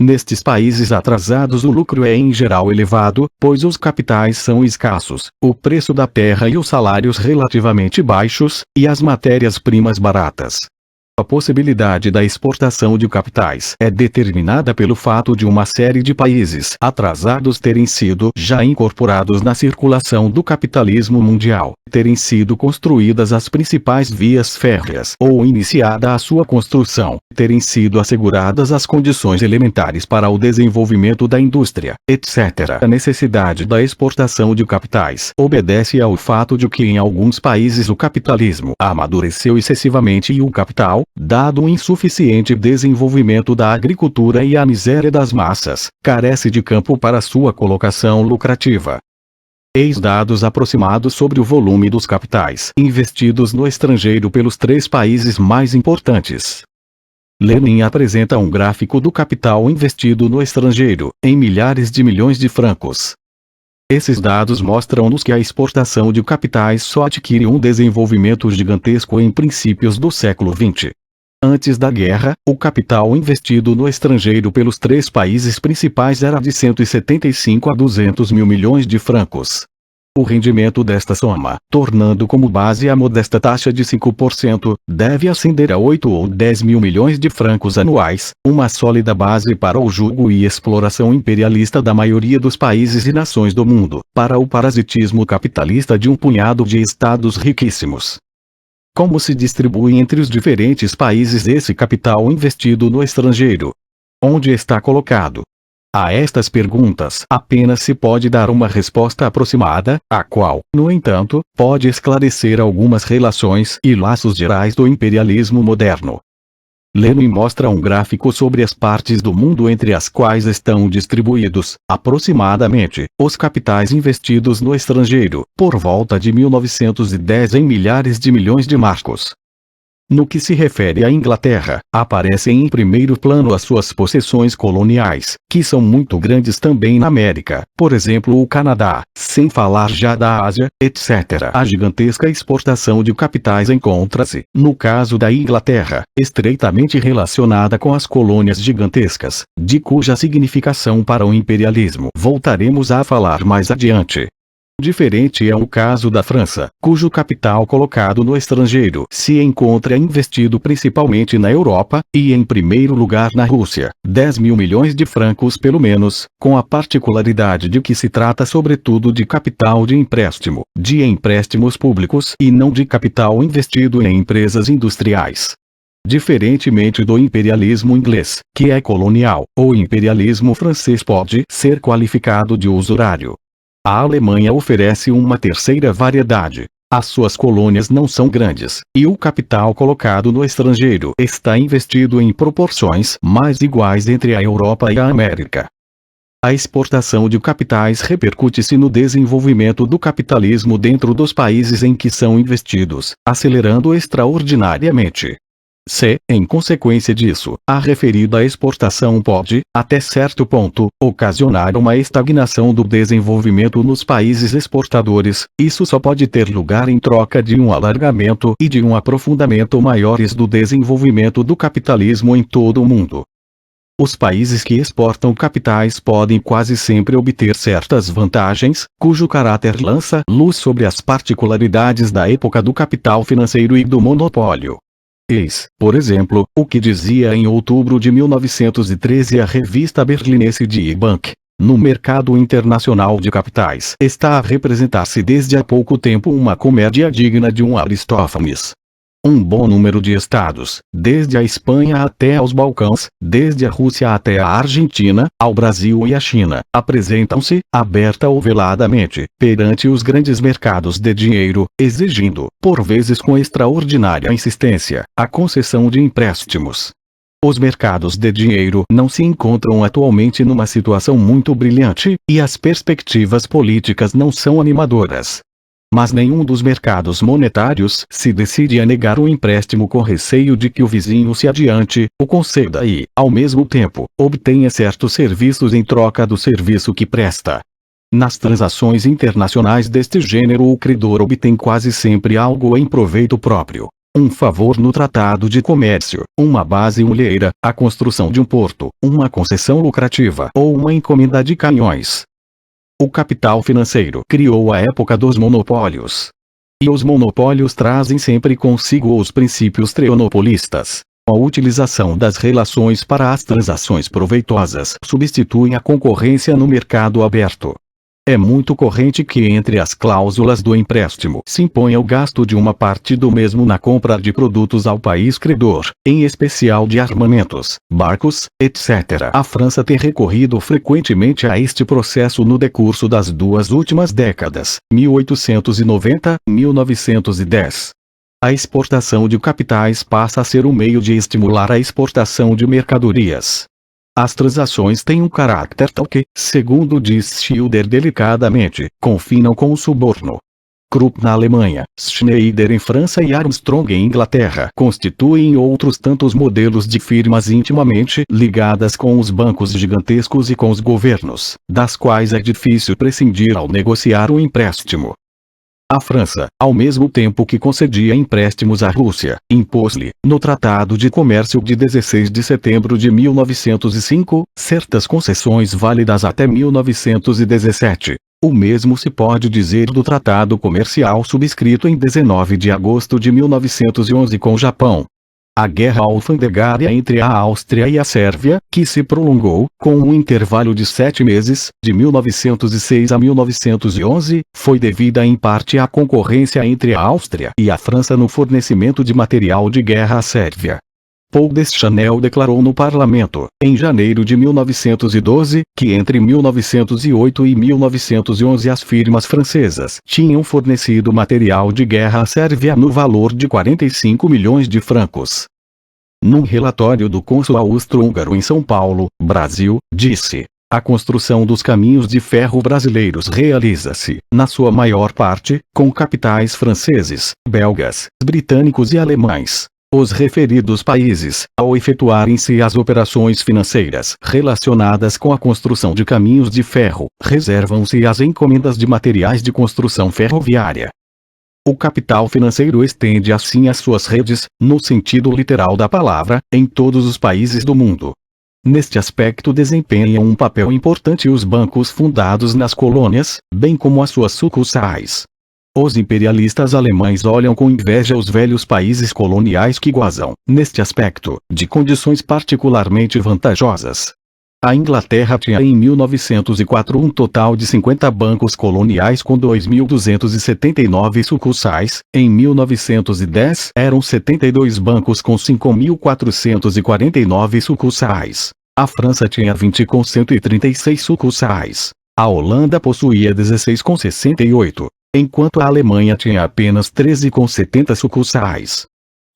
Nestes países atrasados o lucro é em geral elevado, pois os capitais são escassos, o preço da terra e os salários relativamente baixos, e as matérias-primas baratas. A possibilidade da exportação de capitais é determinada pelo fato de uma série de países atrasados terem sido já incorporados na circulação do capitalismo mundial, terem sido construídas as principais vias férreas ou iniciada a sua construção, terem sido asseguradas as condições elementares para o desenvolvimento da indústria, etc. A necessidade da exportação de capitais obedece ao fato de que em alguns países o capitalismo amadureceu excessivamente e o capital, dado o insuficiente desenvolvimento da agricultura e a miséria das massas, carece de campo para sua colocação lucrativa. Eis dados aproximados sobre o volume dos capitais investidos no estrangeiro pelos 3 países mais importantes. Lenin apresenta um gráfico do capital investido no estrangeiro, em milhares de milhões de francos. Esses dados mostram-nos que a exportação de capitais só adquire um desenvolvimento gigantesco em princípios do século XX. Antes da guerra, o capital investido no estrangeiro pelos 3 países principais era de 175 a 200 mil milhões de francos. O rendimento desta soma, tornando como base a modesta taxa de 5%, deve ascender a 8 ou 10 mil milhões de francos anuais, uma sólida base para o jugo e exploração imperialista da maioria dos países e nações do mundo, para o parasitismo capitalista de um punhado de estados riquíssimos. Como se distribui entre os diferentes países esse capital investido no estrangeiro? Onde está colocado? A estas perguntas apenas se pode dar uma resposta aproximada, a qual, no entanto, pode esclarecer algumas relações e laços gerais do imperialismo moderno. Lenin mostra um gráfico sobre as partes do mundo entre as quais estão distribuídos, aproximadamente, os capitais investidos no estrangeiro, por volta de 1910 em milhares de milhões de marcos. No que se refere à Inglaterra, aparecem em primeiro plano as suas possessões coloniais, que são muito grandes também na América, por exemplo o Canadá, sem falar já da Ásia, etc. A gigantesca exportação de capitais encontra-se, no caso da Inglaterra, estreitamente relacionada com as colônias gigantescas, de cuja significação para o imperialismo voltaremos a falar mais adiante. Diferente é o caso da França, cujo capital colocado no estrangeiro se encontra investido principalmente na Europa, e em primeiro lugar na Rússia, 10 mil milhões de francos pelo menos, com a particularidade de que se trata sobretudo de capital de empréstimo, de empréstimos públicos e não de capital investido em empresas industriais. Diferentemente do imperialismo inglês, que é colonial, o imperialismo francês pode ser qualificado de usurário. A Alemanha oferece uma terceira variedade. As suas colônias não são grandes, e o capital colocado no estrangeiro está investido em proporções mais iguais entre a Europa e a América. A exportação de capitais repercute-se no desenvolvimento do capitalismo dentro dos países em que são investidos, acelerando extraordinariamente. Se, em consequência disso, a referida exportação pode, até certo ponto, ocasionar uma estagnação do desenvolvimento nos países exportadores, isso só pode ter lugar em troca de um alargamento e de um aprofundamento maiores do desenvolvimento do capitalismo em todo o mundo. Os países que exportam capitais podem quase sempre obter certas vantagens, cujo caráter lança luz sobre as particularidades da época do capital financeiro e do monopólio. Eis, por exemplo, o que dizia em outubro de 1913 a revista berlinense Die Bank. No mercado internacional de capitais está a representar-se desde há pouco tempo uma comédia digna de um Aristófanes. Um bom número de estados, desde a Espanha até aos Balcãs, desde a Rússia até a Argentina, ao Brasil e à China, apresentam-se, aberta ou veladamente, perante os grandes mercados de dinheiro, exigindo, por vezes com extraordinária insistência, a concessão de empréstimos. Os mercados de dinheiro não se encontram atualmente numa situação muito brilhante, e as perspectivas políticas não são animadoras. Mas nenhum dos mercados monetários se decide a negar o empréstimo com receio de que o vizinho se adiante, o conceda e, ao mesmo tempo, obtenha certos serviços em troca do serviço que presta. Nas transações internacionais deste gênero, o credor obtém quase sempre algo em proveito próprio. Um favor no tratado de comércio, uma base mulheira, a construção de um porto, uma concessão lucrativa ou uma encomenda de canhões. O capital financeiro criou a época dos monopólios. E os monopólios trazem sempre consigo os princípios treonopolistas. A utilização das relações para as transações proveitosas substitui a concorrência no mercado aberto. É muito corrente que entre as cláusulas do empréstimo se imponha o gasto de uma parte do mesmo na compra de produtos ao país credor, em especial de armamentos, barcos, etc. A França tem recorrido frequentemente a este processo no decurso das duas últimas décadas, 1890-1910. A exportação de capitais passa a ser um meio de estimular a exportação de mercadorias. As transações têm um caráter tal que, segundo diz Schilder delicadamente, confinam com o suborno. Krupp na Alemanha, Schneider em França e Armstrong em Inglaterra constituem outros tantos modelos de firmas intimamente ligadas com os bancos gigantescos e com os governos, das quais é difícil prescindir ao negociar o empréstimo. A França, ao mesmo tempo que concedia empréstimos à Rússia, impôs-lhe, no Tratado de Comércio de 16 de setembro de 1905, certas concessões válidas até 1917. O mesmo se pode dizer do Tratado Comercial subscrito em 19 de agosto de 1911 com o Japão. A guerra alfandegária entre a Áustria e a Sérvia, que se prolongou, com um intervalo de 7 meses, de 1906 a 1911, foi devida em parte à concorrência entre a Áustria e a França no fornecimento de material de guerra à Sérvia. Paul Deschanel declarou no parlamento, em janeiro de 1912, que entre 1908 e 1911 as firmas francesas tinham fornecido material de guerra à Sérvia no valor de 45 milhões de francos. Num relatório do cônsul austro-húngaro em São Paulo, Brasil, disse: a construção dos caminhos de ferro brasileiros realiza-se, na sua maior parte, com capitais franceses, belgas, britânicos e alemães. Os referidos países, ao efetuarem-se as operações financeiras relacionadas com a construção de caminhos de ferro, reservam-se as encomendas de materiais de construção ferroviária. O capital financeiro estende assim as suas redes, no sentido literal da palavra, em todos os países do mundo. Neste aspecto desempenham um papel importante os bancos fundados nas colônias, bem como as suas sucursais. Os imperialistas alemães olham com inveja os velhos países coloniais que gozam, neste aspecto, de condições particularmente vantajosas. A Inglaterra tinha em 1904 um total de 50 bancos coloniais com 2.279 sucursais, em 1910 eram 72 bancos com 5.449 sucursais. A França tinha 20 com 136 sucursais. A Holanda possuía 16 com 68. Enquanto a Alemanha tinha apenas 13 com 70 sucursais.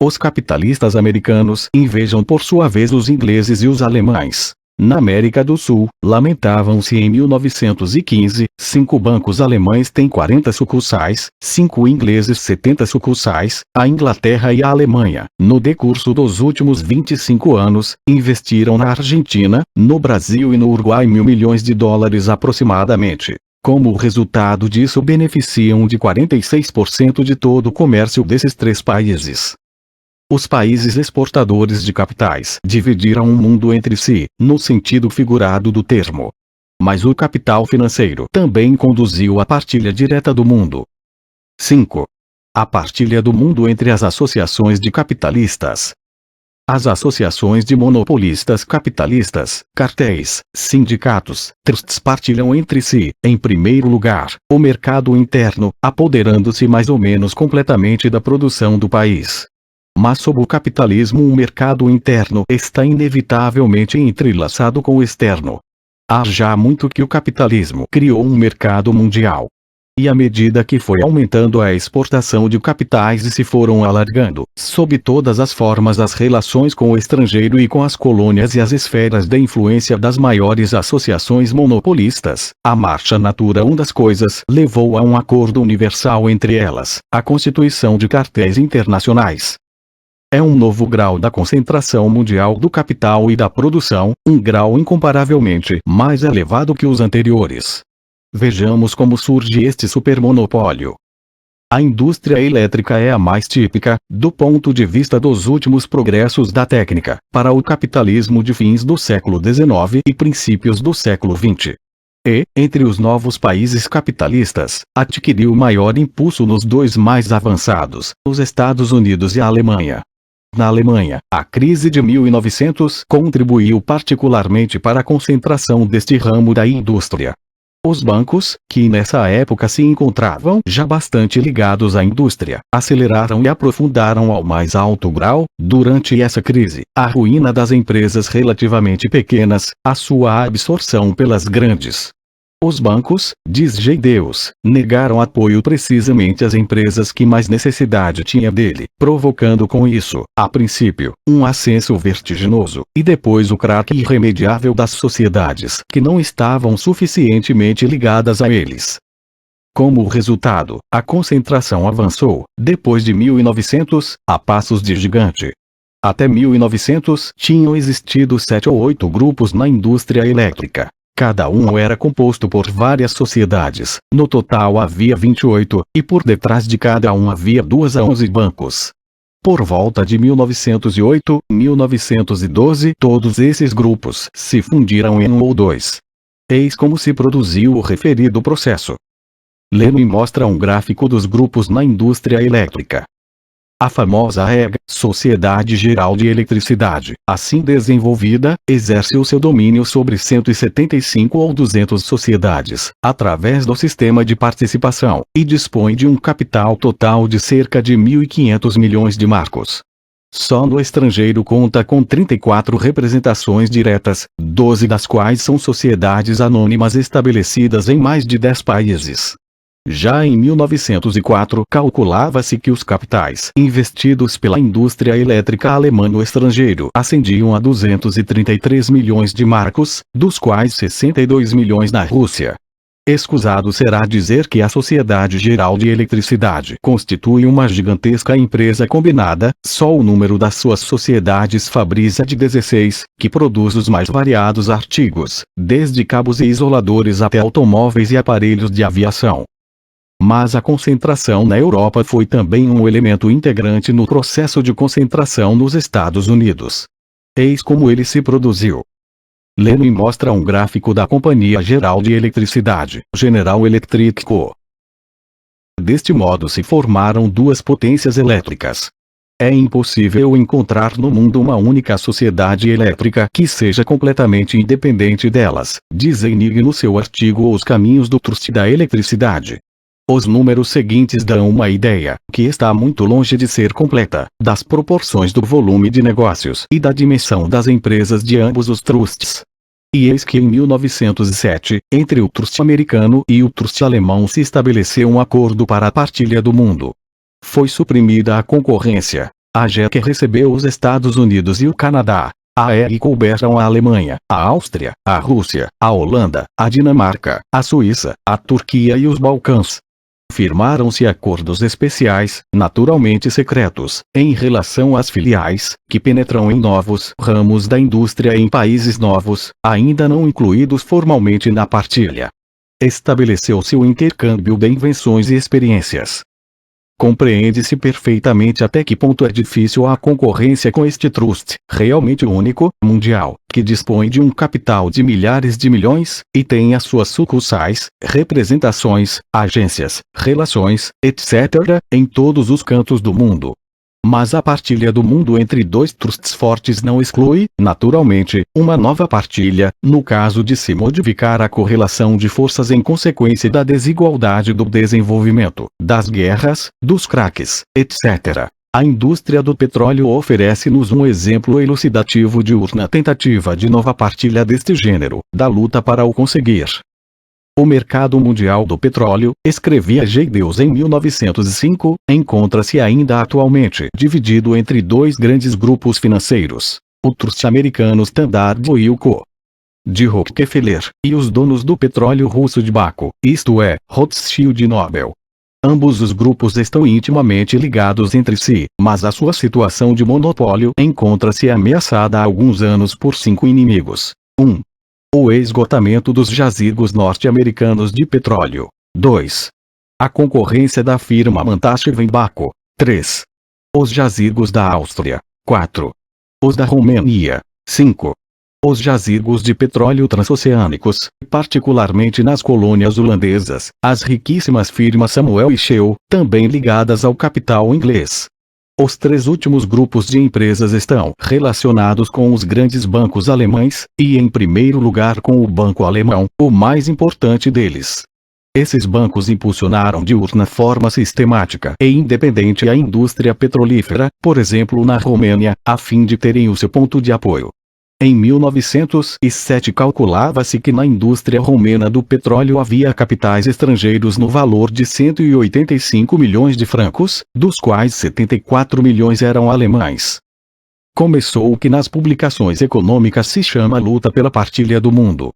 Os capitalistas americanos invejam por sua vez os ingleses e os alemães. Na América do Sul, lamentavam-se em 1915, 5 bancos alemães têm 40 sucursais, 5 ingleses 70 sucursais, a Inglaterra e a Alemanha, no decurso dos últimos 25 anos, investiram na Argentina, no Brasil e no Uruguai $1.000 milhões aproximadamente. Como resultado disso beneficiam de 46% de todo o comércio desses 3 países. Os países exportadores de capitais dividiram o mundo entre si, no sentido figurado do termo. Mas o capital financeiro também conduziu à partilha direta do mundo. 5. A partilha do mundo entre as associações de capitalistas. As associações de monopolistas capitalistas, cartéis, sindicatos, trusts partilham entre si, em primeiro lugar, o mercado interno, apoderando-se mais ou menos completamente da produção do país. Mas sob o capitalismo o mercado interno está inevitavelmente entrelaçado com o externo. Há já muito que o capitalismo criou um mercado mundial. E à medida que foi aumentando a exportação de capitais e se foram alargando, sob todas as formas, as relações com o estrangeiro e com as colônias e as esferas de influência das maiores associações monopolistas, a marcha natural das coisas levou a um acordo universal entre elas, a constituição de cartéis internacionais. É um novo grau da concentração mundial do capital e da produção, um grau incomparavelmente mais elevado que os anteriores. Vejamos como surge este supermonopólio. A indústria elétrica é a mais típica, do ponto de vista dos últimos progressos da técnica, para o capitalismo de fins do século XIX e princípios do século XX. E, entre os novos países capitalistas, adquiriu maior impulso nos dois mais avançados, os Estados Unidos e a Alemanha. Na Alemanha, a crise de 1900 contribuiu particularmente para a concentração deste ramo da indústria. Os bancos, que nessa época se encontravam já bastante ligados à indústria, aceleraram e aprofundaram ao mais alto grau, durante essa crise, a ruína das empresas relativamente pequenas, a sua absorção pelas grandes. Os bancos, diz J. Deus, negaram apoio precisamente às empresas que mais necessidade tinham dele, provocando com isso, a princípio, um ascenso vertiginoso, e depois o craque irremediável das sociedades que não estavam suficientemente ligadas a eles. Como resultado, a concentração avançou, depois de 1900, a passos de gigante. Até 1900 tinham existido 7 ou 8 grupos na indústria elétrica. Cada um era composto por várias sociedades, no total havia 28, e por detrás de cada um havia 2 a 11 bancos. Por volta de 1908, 1912 todos esses grupos se fundiram em um ou 2. Eis como se produziu o referido processo. Lenin mostra um gráfico dos grupos na indústria elétrica. A famosa EGA, Sociedade Geral de Eletricidade, assim desenvolvida, exerce o seu domínio sobre 175 ou 200 sociedades, através do sistema de participação, e dispõe de um capital total de cerca de 1.500 milhões de marcos. Só no estrangeiro conta com 34 representações diretas, 12 das quais são sociedades anônimas estabelecidas em mais de 10 países. Já em 1904 calculava-se que os capitais investidos pela indústria elétrica alemã no estrangeiro ascendiam a 233 milhões de marcos, dos quais 62 milhões na Rússia. Escusado será dizer que a Sociedade Geral de Eletricidade constitui uma gigantesca empresa combinada, só o número das suas sociedades fabrica de 16, que produz os mais variados artigos, desde cabos e isoladores até automóveis e aparelhos de aviação. Mas a concentração na Europa foi também um elemento integrante no processo de concentração nos Estados Unidos. Eis como ele se produziu. Lenin mostra um gráfico da Companhia Geral de Eletricidade, General Electric Co. Deste modo se formaram 2 potências elétricas. É impossível encontrar no mundo uma única sociedade elétrica que seja completamente independente delas, diz Enig no seu artigo Os Caminhos do Trust da Eletricidade. Os números seguintes dão uma ideia, que está muito longe de ser completa, das proporções do volume de negócios e da dimensão das empresas de ambos os trusts. E eis que em 1907, entre o trust americano e o trust alemão se estabeleceu um acordo para a partilha do mundo. Foi suprimida a concorrência. A GEC recebeu os Estados Unidos e o Canadá. A EG couberam a Alemanha, a Áustria, a Rússia, a Holanda, a Dinamarca, a Suíça, a Turquia e os Balcãs. Firmaram-se acordos especiais, naturalmente secretos, em relação às filiais, que penetram em novos ramos da indústria em países novos, ainda não incluídos formalmente na partilha. Estabeleceu-se o intercâmbio de invenções e experiências. Compreende-se perfeitamente até que ponto é difícil a concorrência com este trust, realmente único, mundial, que dispõe de um capital de milhares de milhões, e tem as suas sucursais, representações, agências, relações, etc., em todos os cantos do mundo. Mas a partilha do mundo entre 2 trusts fortes não exclui, naturalmente, uma nova partilha, no caso de se modificar a correlação de forças em consequência da desigualdade do desenvolvimento, das guerras, dos craques, etc. A indústria do petróleo oferece-nos um exemplo elucidativo de uma tentativa de nova partilha deste gênero, da luta para o conseguir. O mercado mundial do petróleo, escrevia J. Deus em 1905, encontra-se ainda atualmente dividido entre dois grandes grupos financeiros: o Trust americano Standard Oil Co. de Rockefeller, e os donos do petróleo russo de Baco, isto é, Rothschild e Nobel. Ambos os grupos estão intimamente ligados entre si, mas a sua situação de monopólio encontra-se ameaçada há alguns anos por 5 inimigos. 1. O esgotamento dos jazigos norte-americanos de petróleo. 2. A concorrência da firma Mantashev em Baco. 3. Os jazigos da Áustria. 4. Os da Romênia. 5. Os jazigos de petróleo transoceânicos, particularmente nas colônias holandesas, as riquíssimas firmas Samuel e Shell, também ligadas ao capital inglês. Os 3 últimos grupos de empresas estão relacionados com os grandes bancos alemães, e em primeiro lugar com o Banco Alemão, o mais importante deles. Esses bancos impulsionaram de uma forma sistemática e independente a indústria petrolífera, por exemplo na Romênia, a fim de terem o seu ponto de apoio. Em 1907 calculava-se que na indústria romena do petróleo havia capitais estrangeiros no valor de 185 milhões de francos, dos quais 74 milhões eram alemães. Começou o que nas publicações econômicas se chama luta pela partilha do mundo.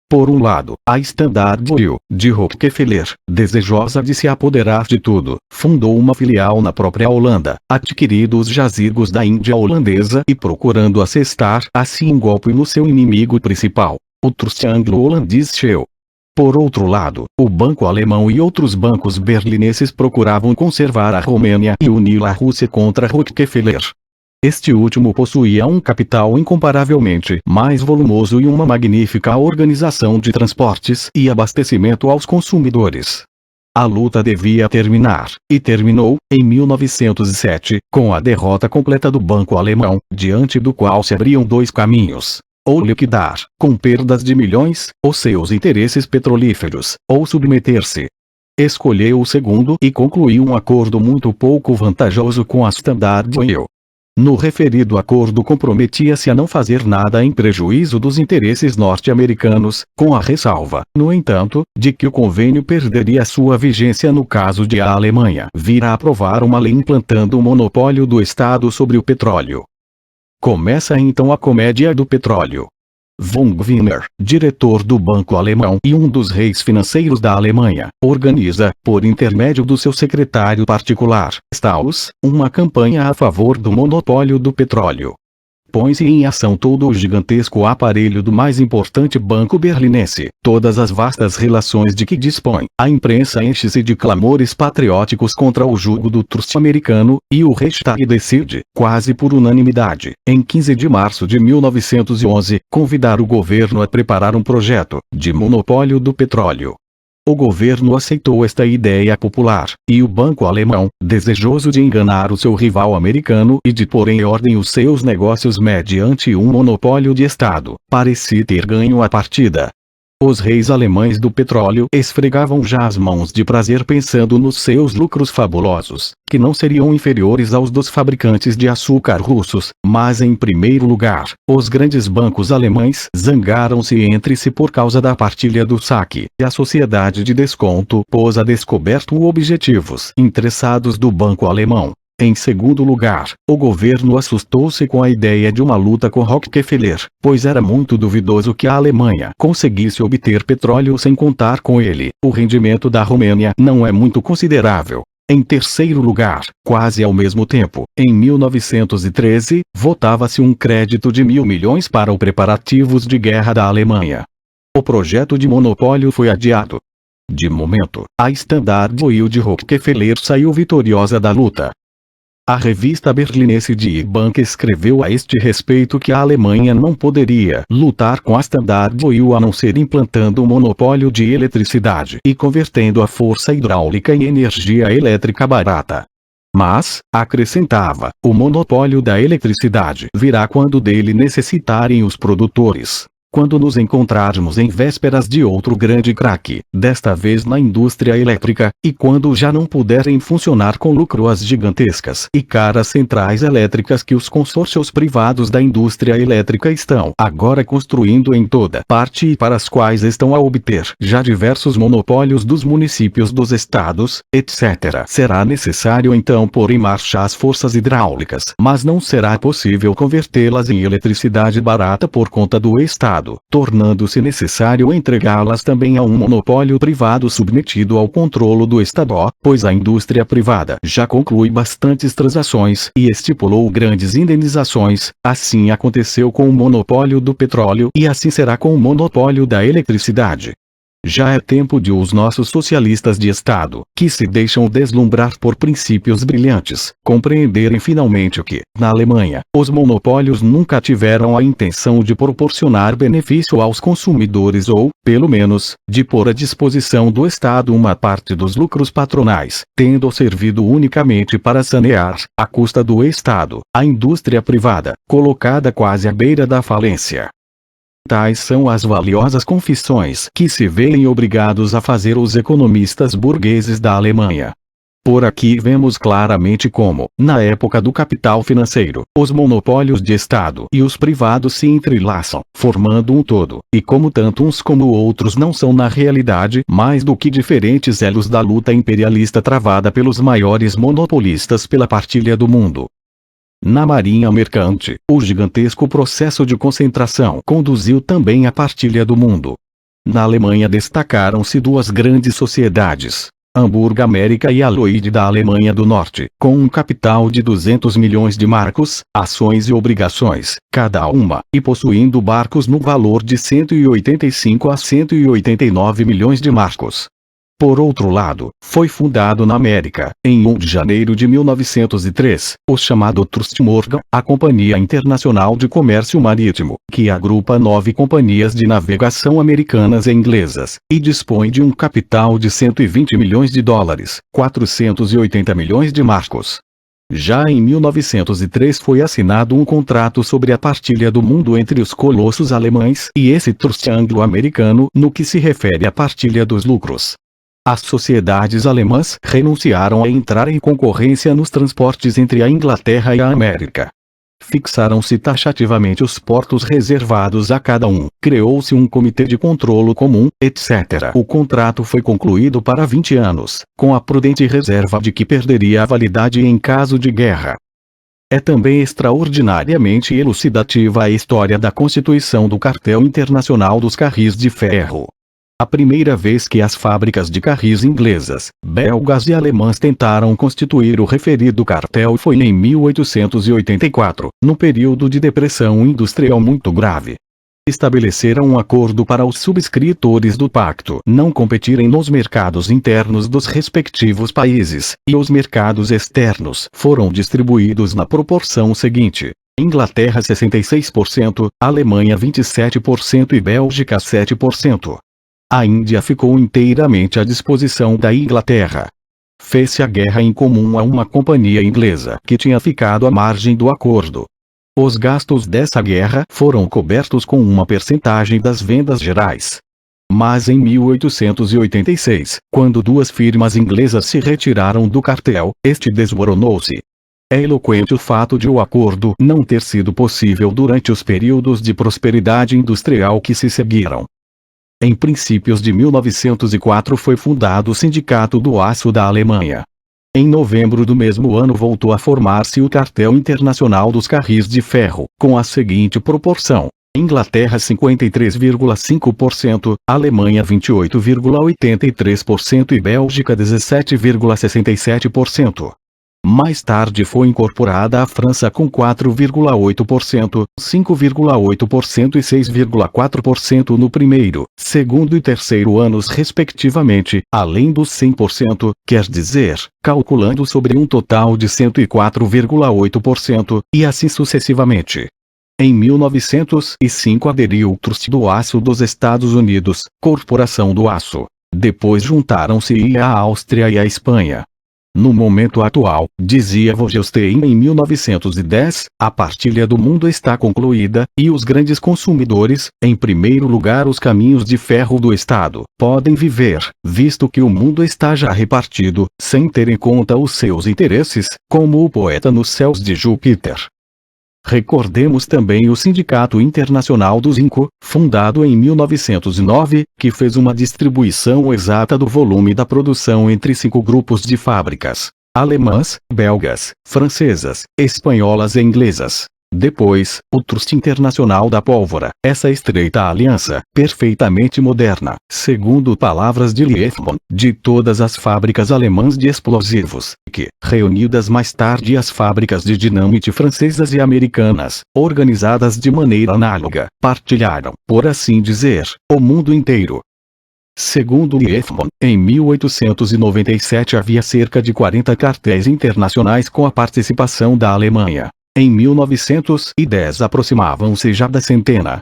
Por um lado, a Standard Oil, de Rockefeller, desejosa de se apoderar de tudo, fundou uma filial na própria Holanda, adquirindo os jazigos da Índia holandesa e procurando assestar assim um golpe no seu inimigo principal, o Trust anglo-holandês Shell. Por outro lado, o Banco Alemão e outros bancos berlineses procuravam conservar a Romênia e unir a Rússia contra Rockefeller. Este último possuía um capital incomparavelmente mais volumoso e uma magnífica organização de transportes e abastecimento aos consumidores. A luta devia terminar, e terminou, em 1907, com a derrota completa do Banco Alemão, diante do qual se abriam 2 caminhos: ou liquidar, com perdas de milhões, os seus interesses petrolíferos, ou submeter-se. Escolheu o segundo e concluiu um acordo muito pouco vantajoso com a Standard Oil. No referido acordo comprometia-se a não fazer nada em prejuízo dos interesses norte-americanos, com a ressalva, no entanto, de que o convênio perderia sua vigência no caso de a Alemanha vir a aprovar uma lei implantando o monopólio do Estado sobre o petróleo. Começa então a comédia do petróleo. Von Wiener, diretor do Banco Alemão e um dos reis financeiros da Alemanha, organiza, por intermédio do seu secretário particular, Staus, uma campanha a favor do monopólio do petróleo. Põe-se em ação todo o gigantesco aparelho do mais importante banco berlinense, todas as vastas relações de que dispõe, a imprensa enche-se de clamores patrióticos contra o jugo do Trust americano, e o Reichstag decide, quase por unanimidade, em 15 de março de 1911, convidar o governo a preparar um projeto de monopólio do petróleo. O governo aceitou esta ideia popular, e o Banco Alemão, desejoso de enganar o seu rival americano e de pôr em ordem os seus negócios mediante um monopólio de Estado, parecia ter ganho a partida. Os reis alemães do petróleo esfregavam já as mãos de prazer pensando nos seus lucros fabulosos, que não seriam inferiores aos dos fabricantes de açúcar russos, mas em primeiro lugar, os grandes bancos alemães zangaram-se entre si por causa da partilha do saque, e a sociedade de desconto pôs a descoberto objetivos interessados do Banco Alemão. Em segundo lugar, o governo assustou-se com a ideia de uma luta com Rockefeller, pois era muito duvidoso que a Alemanha conseguisse obter petróleo sem contar com ele. O rendimento da Romênia não é muito considerável. Em terceiro lugar, quase ao mesmo tempo, em 1913, votava-se um crédito de 1.000 milhões para os preparativos de guerra da Alemanha. O projeto de monopólio foi adiado. De momento, a Standard Oil de Rockefeller saiu vitoriosa da luta. A revista berlinense Die Bank escreveu a este respeito que a Alemanha não poderia lutar com a Standard Oil a não ser implantando um monopólio de eletricidade e convertendo a força hidráulica em energia elétrica barata. Mas, acrescentava, o monopólio da eletricidade virá quando dele necessitarem os produtores. Quando nos encontrarmos em vésperas de outro grande craque, desta vez na indústria elétrica, e quando já não puderem funcionar com lucro as gigantescas e caras centrais elétricas que os consórcios privados da indústria elétrica estão agora construindo em toda parte e para as quais estão a obter já diversos monopólios dos municípios, dos estados, etc. Será necessário então pôr em marcha as forças hidráulicas, mas não será possível convertê-las em eletricidade barata por conta do estado, tornando-se necessário entregá-las também a um monopólio privado submetido ao controlo do Estado, pois a indústria privada já conclui bastantes transações e estipulou grandes indenizações. Assim aconteceu com o monopólio do petróleo e assim será com o monopólio da eletricidade. Já é tempo de os nossos socialistas de Estado, que se deixam deslumbrar por princípios brilhantes, compreenderem finalmente que, na Alemanha, os monopólios nunca tiveram a intenção de proporcionar benefício aos consumidores ou, pelo menos, de pôr à disposição do Estado uma parte dos lucros patronais, tendo servido unicamente para sanear, à custa do Estado, a indústria privada, colocada quase à beira da falência. Tais são as valiosas confissões que se veem obrigados a fazer os economistas burgueses da Alemanha. Por aqui vemos claramente como, na época do capital financeiro, os monopólios de Estado e os privados se entrelaçam, formando um todo, e como tanto uns como outros não são na realidade mais do que diferentes elos da luta imperialista travada pelos maiores monopolistas pela partilha do mundo. Na marinha mercante, o gigantesco processo de concentração conduziu também à partilha do mundo. Na Alemanha destacaram-se duas grandes sociedades, Hamburg América e a Lloyd da Alemanha do Norte, com um capital de 200 milhões de marcos, ações e obrigações, cada uma, e possuindo barcos no valor de 185 a 189 milhões de marcos. Por outro lado, foi fundado na América, em 1 de janeiro de 1903, o chamado Trust Morgan, a Companhia Internacional de Comércio Marítimo, que agrupa 9 companhias de navegação americanas e inglesas, e dispõe de um capital de 120 milhões de dólares, 480 milhões de marcos. Já em 1903 foi assinado um contrato sobre a partilha do mundo entre os colossos alemães e esse trust anglo-americano no que se refere à partilha dos lucros. As sociedades alemãs renunciaram a entrar em concorrência nos transportes entre a Inglaterra e a América. Fixaram-se taxativamente os portos reservados a cada um, criou-se um comitê de controlo comum, etc. O contrato foi concluído para 20 anos, com a prudente reserva de que perderia a validade em caso de guerra. É também extraordinariamente elucidativa a história da constituição do Cartel Internacional dos Carris de Ferro. A primeira vez que as fábricas de carris inglesas, belgas e alemãs tentaram constituir o referido cartel foi em 1884, no período de depressão industrial muito grave. Estabeleceram um acordo para os subscritores do pacto não competirem nos mercados internos dos respectivos países, e os mercados externos foram distribuídos na proporção seguinte: Inglaterra 66%, Alemanha 27% e Bélgica 7%. A Índia ficou inteiramente à disposição da Inglaterra. Fez-se a guerra em comum a uma companhia inglesa que tinha ficado à margem do acordo. Os gastos dessa guerra foram cobertos com uma percentagem das vendas gerais. Mas em 1886, quando duas firmas inglesas se retiraram do cartel, este desmoronou-se. É eloquente o fato de o acordo não ter sido possível durante os períodos de prosperidade industrial que se seguiram. Em princípios de 1904 foi fundado o Sindicato do Aço da Alemanha. Em novembro do mesmo ano voltou a formar-se o Cartel Internacional dos Carris de Ferro, com a seguinte proporção: Inglaterra 53,5%, Alemanha 28,83% e Bélgica 17,67%. Mais tarde foi incorporada a França com 4,8%, 5,8% e 6,4% no primeiro, segundo e terceiro anos respectivamente, além dos 100%, quer dizer, calculando sobre um total de 104,8%, e assim sucessivamente. Em 1905 aderiu o Trust do Aço dos Estados Unidos, Corporação do Aço. Depois juntaram-se a Áustria e a Espanha. No momento atual, dizia Vogelstein em 1910, a partilha do mundo está concluída, e os grandes consumidores, em primeiro lugar os caminhos de ferro do Estado, podem viver, visto que o mundo está já repartido, sem ter em conta os seus interesses, como o poeta nos céus de Júpiter. Recordemos também o Sindicato Internacional do Zinco, fundado em 1909, que fez uma distribuição exata do volume da produção entre 5 grupos de fábricas: alemãs, belgas, francesas, espanholas e inglesas. Depois, o Trust Internacional da Pólvora, essa estreita aliança, perfeitamente moderna, segundo palavras de Liefman, de todas as fábricas alemãs de explosivos, que, reunidas mais tarde as fábricas de dinamite francesas e americanas, organizadas de maneira análoga, partilharam, por assim dizer, o mundo inteiro. Segundo Liefman, em 1897 havia cerca de 40 cartéis internacionais com a participação da Alemanha. Em 1910 aproximavam-se já da centena.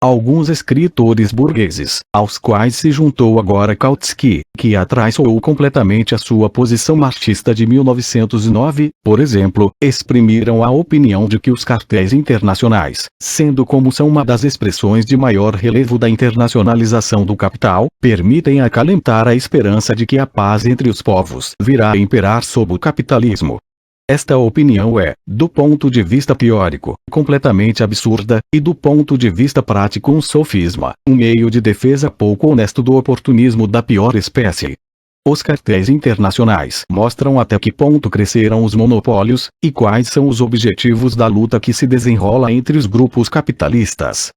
Alguns escritores burgueses, aos quais se juntou agora Kautsky, que atraiçoou completamente a sua posição marxista de 1909, por exemplo, exprimiram a opinião de que os cartéis internacionais, sendo como são uma das expressões de maior relevo da internacionalização do capital, permitem acalentar a esperança de que a paz entre os povos virá a imperar sob o capitalismo. Esta opinião é, do ponto de vista teórico, completamente absurda, e do ponto de vista prático um sofisma, um meio de defesa pouco honesto do oportunismo da pior espécie. Os cartéis internacionais mostram até que ponto cresceram os monopólios, e quais são os objetivos da luta que se desenrola entre os grupos capitalistas.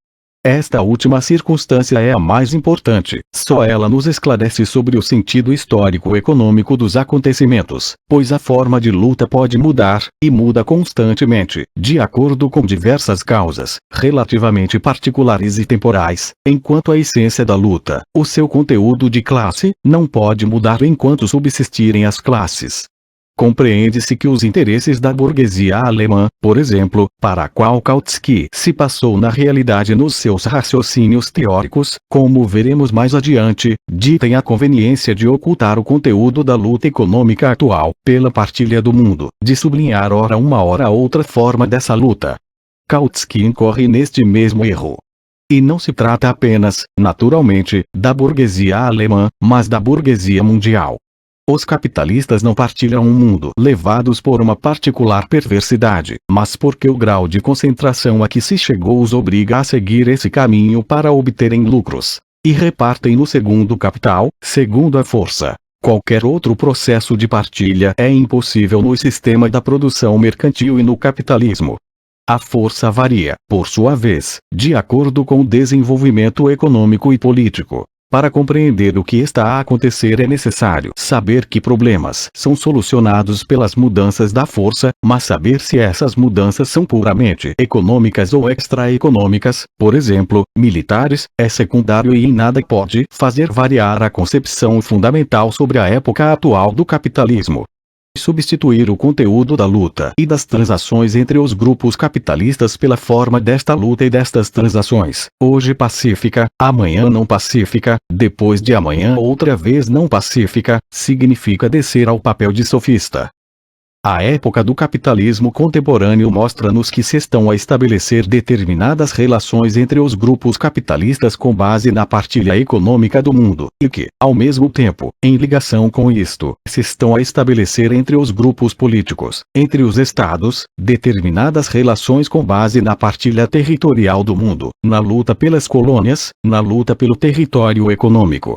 Esta última circunstância é a mais importante, só ela nos esclarece sobre o sentido histórico-econômico dos acontecimentos, pois a forma de luta pode mudar, e muda constantemente, de acordo com diversas causas, relativamente particulares e temporais, enquanto a essência da luta, o seu conteúdo de classe, não pode mudar enquanto subsistirem as classes. Compreende-se que os interesses da burguesia alemã, por exemplo, para a qual Kautsky se passou na realidade nos seus raciocínios teóricos, como veremos mais adiante, ditem a conveniência de ocultar o conteúdo da luta econômica atual, pela partilha do mundo, de sublinhar ora uma ora outra forma dessa luta. Kautsky incorre neste mesmo erro. E não se trata apenas, naturalmente, da burguesia alemã, mas da burguesia mundial. Os capitalistas não partilham um mundo levados por uma particular perversidade, mas porque o grau de concentração a que se chegou os obriga a seguir esse caminho para obterem lucros. E repartem no segundo capital, segundo a força. Qualquer outro processo de partilha é impossível no sistema da produção mercantil e no capitalismo. A força varia, por sua vez, de acordo com o desenvolvimento econômico e político. Para compreender o que está a acontecer é necessário saber que problemas são solucionados pelas mudanças da força, mas saber se essas mudanças são puramente econômicas ou extra-econômicas, por exemplo, militares, é secundário e em nada pode fazer variar a concepção fundamental sobre a época atual do capitalismo. Substituir o conteúdo da luta e das transações entre os grupos capitalistas pela forma desta luta e destas transações, hoje pacífica, amanhã não pacífica, depois de amanhã outra vez não pacífica, significa descer ao papel de sofista. A época do capitalismo contemporâneo mostra-nos que se estão a estabelecer determinadas relações entre os grupos capitalistas com base na partilha econômica do mundo, e que, ao mesmo tempo, em ligação com isto, se estão a estabelecer entre os grupos políticos, entre os estados, determinadas relações com base na partilha territorial do mundo, na luta pelas colônias, na luta pelo território econômico.